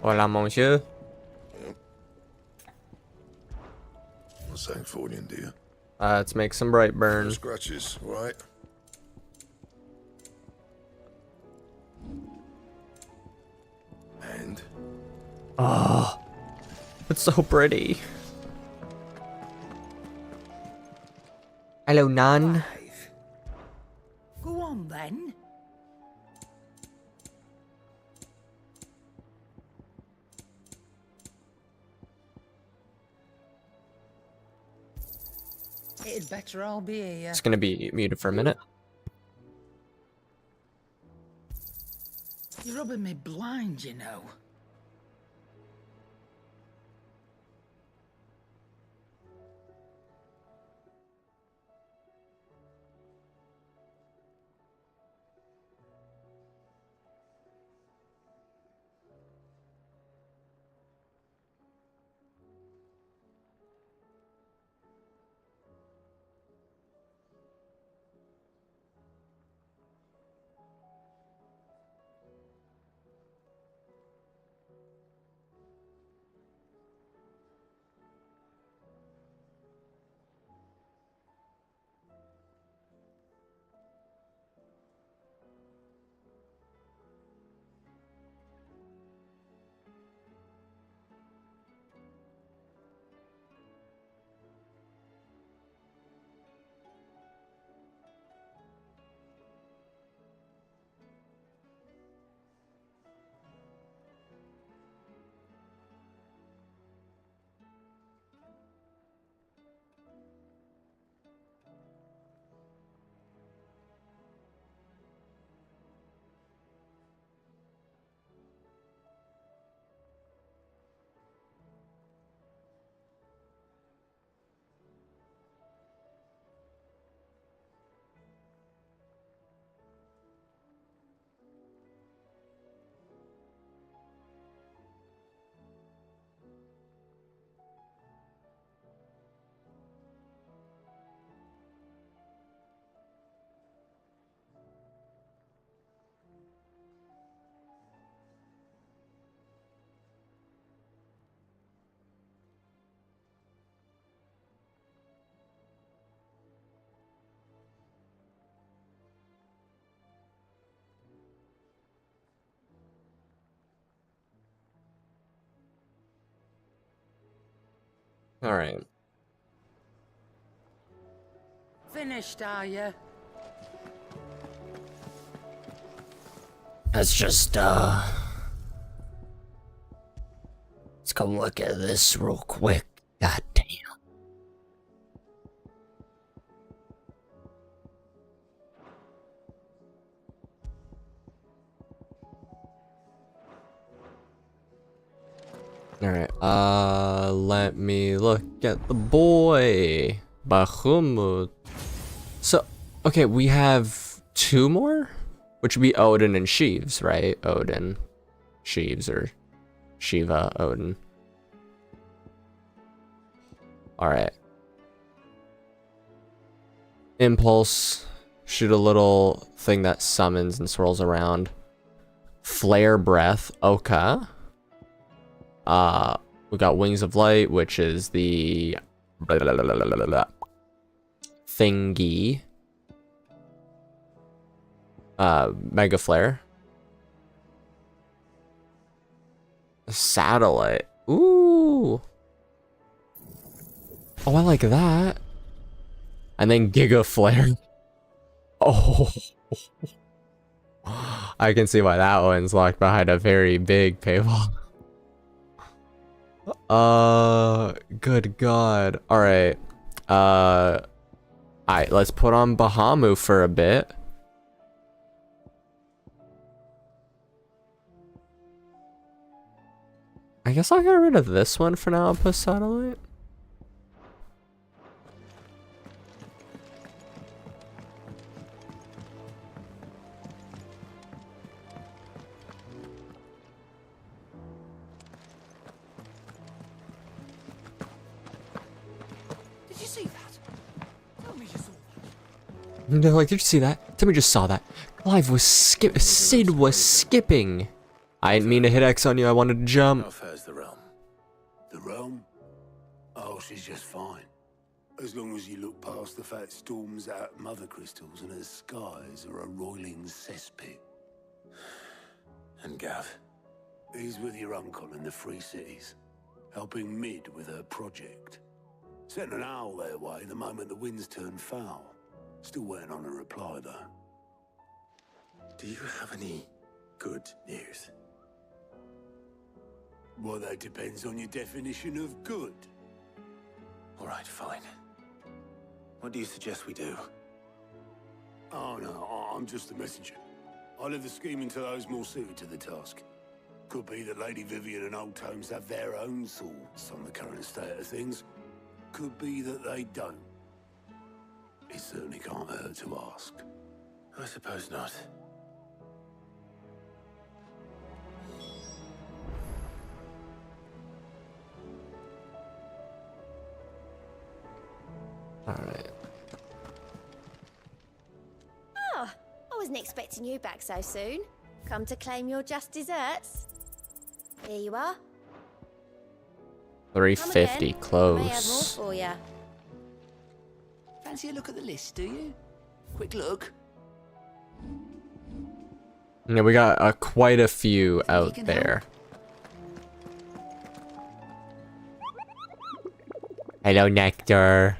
Hola, monsieur. What's that for you, dear? Let's make some bright burn. Scratches, right? And? Oh, it's so pretty. Hello, Nan. Go on then. It'd better all be here. It's gonna be muted for a minute. You're rubbing me blind, you know. All right. Finished, are you? Let's just let's go look at this real quick. God damn. Alright, let me look at the boy. Bahamut. So, okay, we have 2 more? Which would be Odin and Sheaves, right? Odin, Sheaves, or Shiva, Odin. Alright. Impulse. Shoot a little thing that summons and swirls around. Flare Breath. Okay. We got Wings of Light, which is the thingy. Mega Flare. Satellite. Ooh. Oh, I like that. And then Giga Flare. Oh. I can see why that one's locked behind a very big paywall. Good God. Alright. Alright, let's put on Bahamut for a bit. I guess I'll get rid of this one for now and put Satellite. Did you see that? Tell me you saw They're like, did you see that? Tell me you just saw that. Clive was Sid was skipping. I didn't mean to hit X on you, I wanted to jump. How fares the realm? The realm? Oh, she's just fine. As long as you look past the fat storms out mother crystals and her skies are a roiling cesspit. And Gav? He's with your uncle in the Free Cities, helping Mid with her project. Sent an owl their way the moment the winds turned foul. Still waiting on a reply, though. Do you have any good news? Well, that depends on your definition of good. All right, fine. What do you suggest we do? Oh, no, I'm just the messenger. I leave the scheming to those more suited to the task. Could be that Lady Vivian and Old Tomes have their own thoughts on the current state of things. Could be that they don't. It certainly can't hurt to ask. I suppose not. Alright. Oh, I wasn't expecting you back so soon. Come to claim your just desserts? Here you are. 350, I may have more close. for ya. Fancy a look at the list, do you? Quick look. Yeah, we got quite a few out there. Hello, Nectar.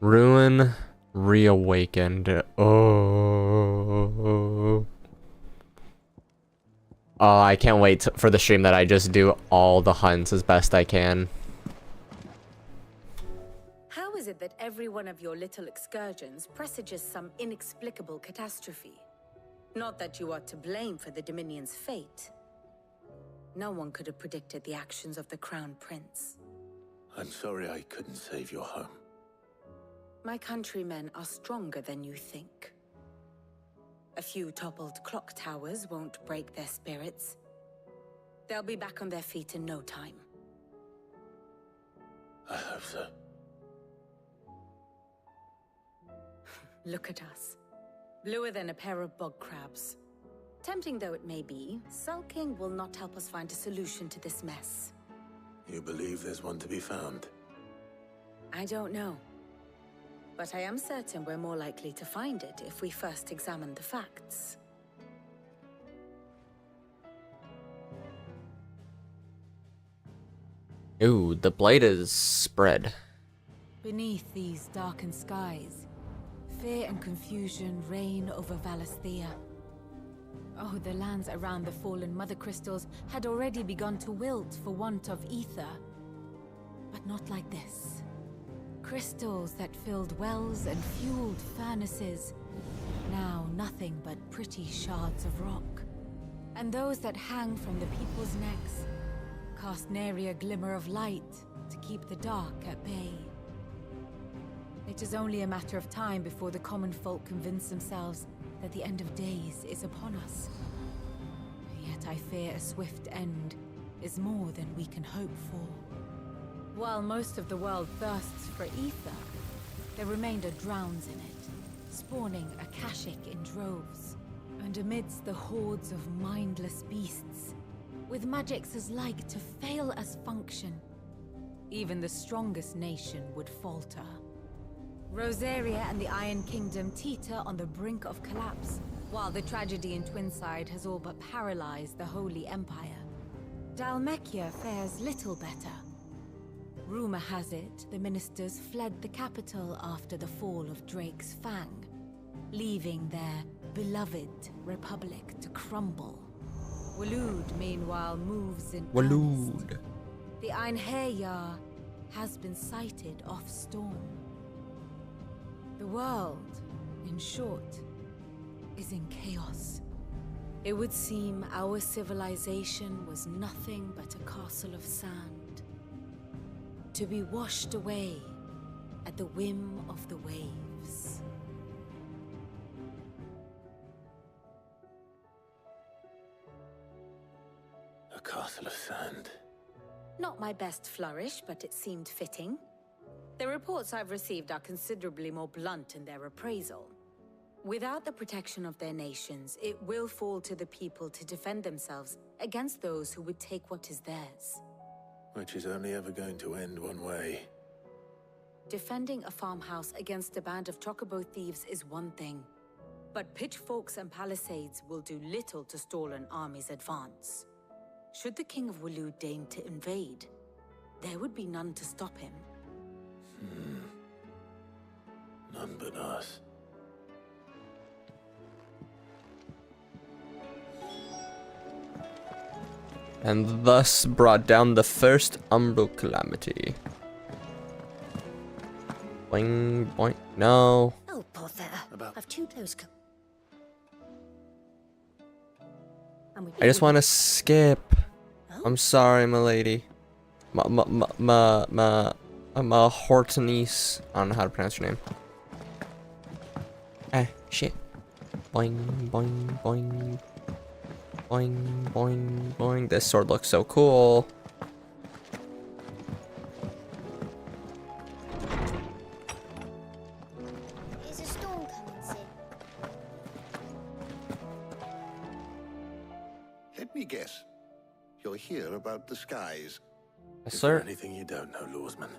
Ruin reawakened. Oh. Oh, I can't wait for the stream that I just do all the hunts as best I can. How is it that every one of your little excursions presages some inexplicable catastrophe? Not that you are to blame for the Dominion's fate. No one could have predicted the actions of the Crown Prince. I'm sorry I couldn't save your home. My countrymen are stronger than you think. A few toppled clock towers won't break their spirits. They'll be back on their feet in no time. I hope so. Look at us. Bluer than a pair of bog crabs. Tempting though it may be, sulking will not help us find a solution to this mess. You believe there's one to be found? I don't know. But I am certain we're more likely to find it if we first examine the facts. Ooh, the blade is spread. Beneath these darkened skies, fear and confusion reign over Valisthea. Oh, the lands around the fallen mother crystals had already begun to wilt for want of ether. But not like this. Crystals that filled wells and fueled furnaces. Now nothing but pretty shards of rock. And those that hang from the people's necks cast nary a glimmer of light to keep the dark at bay. It is only a matter of time before the common folk convince themselves that the end of days is upon us. Yet I fear a swift end is more than we can hope for. While most of the world thirsts for ether, the remainder drowns in it, spawning Akashic in droves. And amidst the hordes of mindless beasts, with magics as like to fail as function, even the strongest nation would falter. Rosaria and the Iron Kingdom teeter on the brink of collapse, while the tragedy in Twinside has all but paralyzed the Holy Empire. Dhalmekia fares little better. Rumor has it the ministers fled the capital after the fall of Drake's Fang, leaving their beloved republic to crumble. Waloed, meanwhile, moves in earnest. The Einherjar has been sighted off Storm. The world, in short, is in chaos. It would seem our civilization was nothing but a castle of sand, to be washed away at the whim of the waves. A castle of sand. Not my best flourish, but it seemed fitting. The reports I've received are considerably more blunt in their appraisal. Without the protection of their nations, it will fall to the people to defend themselves against those who would take what is theirs. Which is only ever going to end one way. Defending a farmhouse against a band of chocobo thieves is one thing, but pitchforks and palisades will do little to stall an army's advance. Should the King of Waloed deign to invade, there would be none to stop him. None but us. And thus brought down the first Umbral calamity. Boing, boing. No. Oh, bother. I've chewed those. I just want to skip. I'm sorry, my lady. My Hortense. I don't know how to pronounce your name. Shit. Boing, boing, boing. Boing, boing, boing. This sword looks so cool. Is a storm coming, Sid? Let me guess. You're here about the skies. Yes, Is sir. there anything you don't know, Lawsman?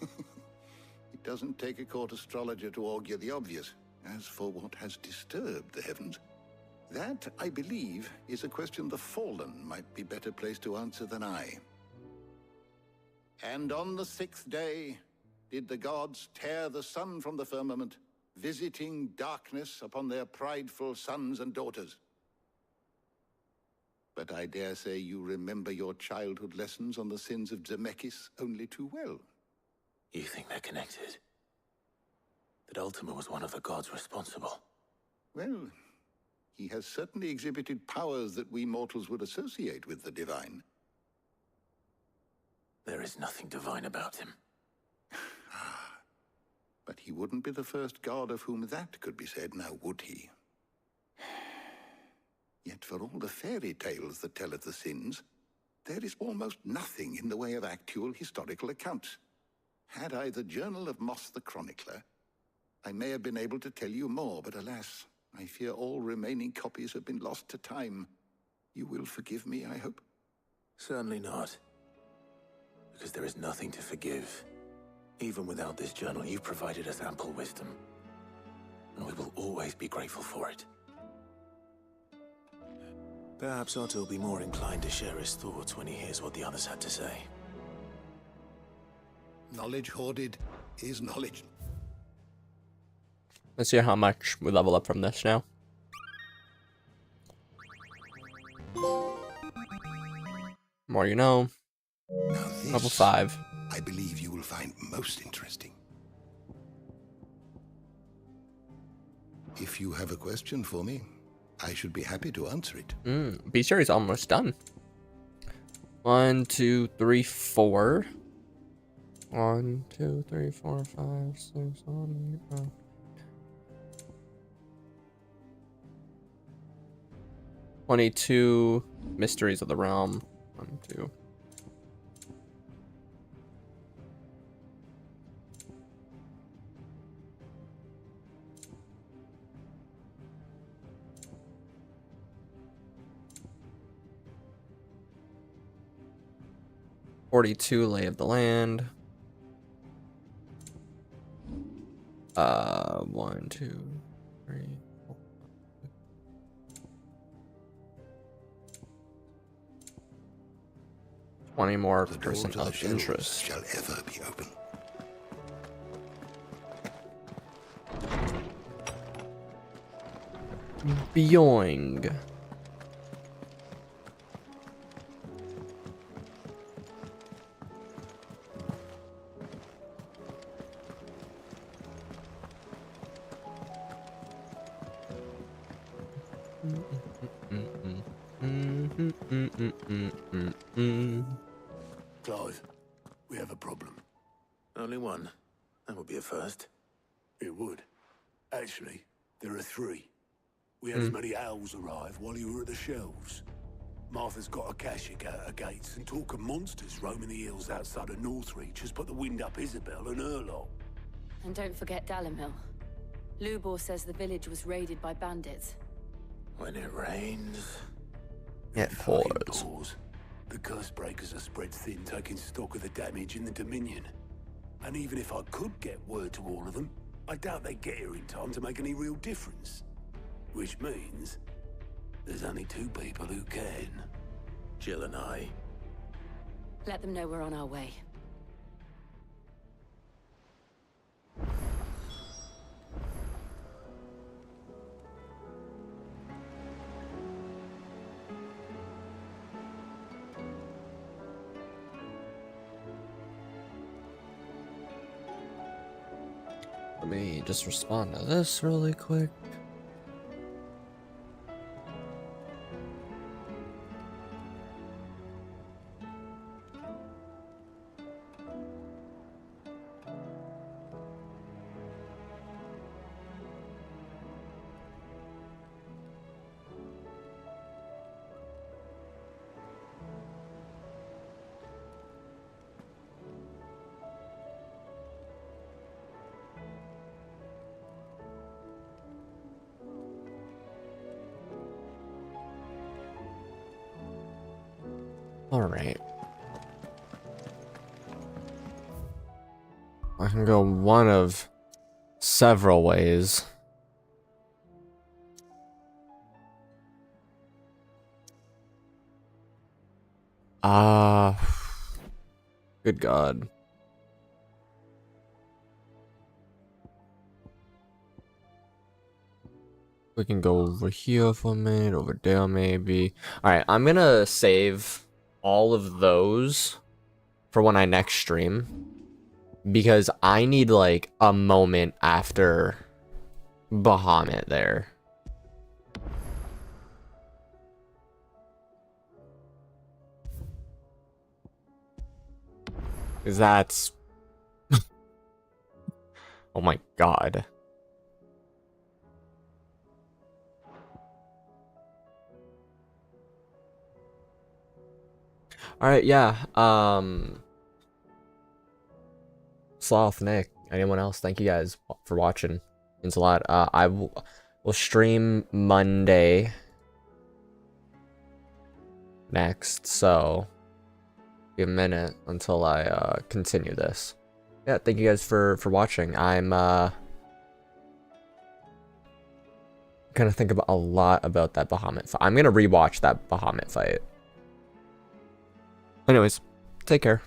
It doesn't take a court astrologer to augur the obvious. As for what has disturbed the heavens, that, I believe, is a question the Fallen might be better placed to answer than I. And on the 6th day did the gods tear the sun from the firmament, visiting darkness upon their prideful sons and daughters. But I dare say you remember your childhood lessons on the sins of Zemeckis only too well. You think they're connected? That Ultima was one of the gods responsible? Well, he has certainly exhibited powers that we mortals would associate with the divine. There is nothing divine about him. But he wouldn't be the first god of whom that could be said, now would he? Yet for all the fairy tales that tell of the sins, there is almost nothing in the way of actual historical accounts. Had I the Journal of Moss the Chronicler, I may have been able to tell you more, but alas, I fear all remaining copies have been lost to time. You will forgive me, I hope? Certainly not. Because there is nothing to forgive. Even without this journal, you've provided us ample wisdom. And we will always be grateful for it. Perhaps Otto will be more inclined to share his thoughts when he hears what the others had to say. Knowledge hoarded is knowledge. Let's see how much we level up from this now. More you know. Now this, Level 5. I believe you will find most interesting. If you have a question for me, I should be happy to answer it. Bestiary is almost done. 1, 2, 3, 4. 1, 2, 3, 4, 5, 6, 7, 8, 9. 22 Mysteries of the Realm. 1, 2. $42 Lay of the Land. 1, 2, 3, 4. 20 more person of interest. Shall ever be open. Boing. Clive, we have a problem. Only one. That would be a first. It would. Actually, there are 3. We had as many owls arrive while you were at the shelves. Martha's got a Kashik out her gates, and talk of monsters roaming the hills outside of Northreach has put the wind up Isabel and her lot. And don't forget Dalimil. Lubor says the village was raided by bandits. When it rains, it pours. The curse breakers are spread thin, taking stock of the damage in the Dominion. And even if I could get word to all of them, I doubt they'd get here in time to make any real difference. Which means there's only 2 people who can. Jill and I. Let them know we're on our way. Let me just respond to this really quick. All right. I can go one of several ways. Good God. We can go over here for a minute, over there maybe. All right, I'm gonna save all of those for when I next stream, because I need like a moment after Bahamut there. Because that's oh my God. All right, yeah. Sloth, Nick, anyone else? Thank you guys for watching. Means a lot. I will stream Monday next, so give a minute until I continue this. Yeah, thank you guys for watching. I'm gonna think about a lot about that Bahamut fight. I'm gonna rewatch that Bahamut fight. Anyways, take care.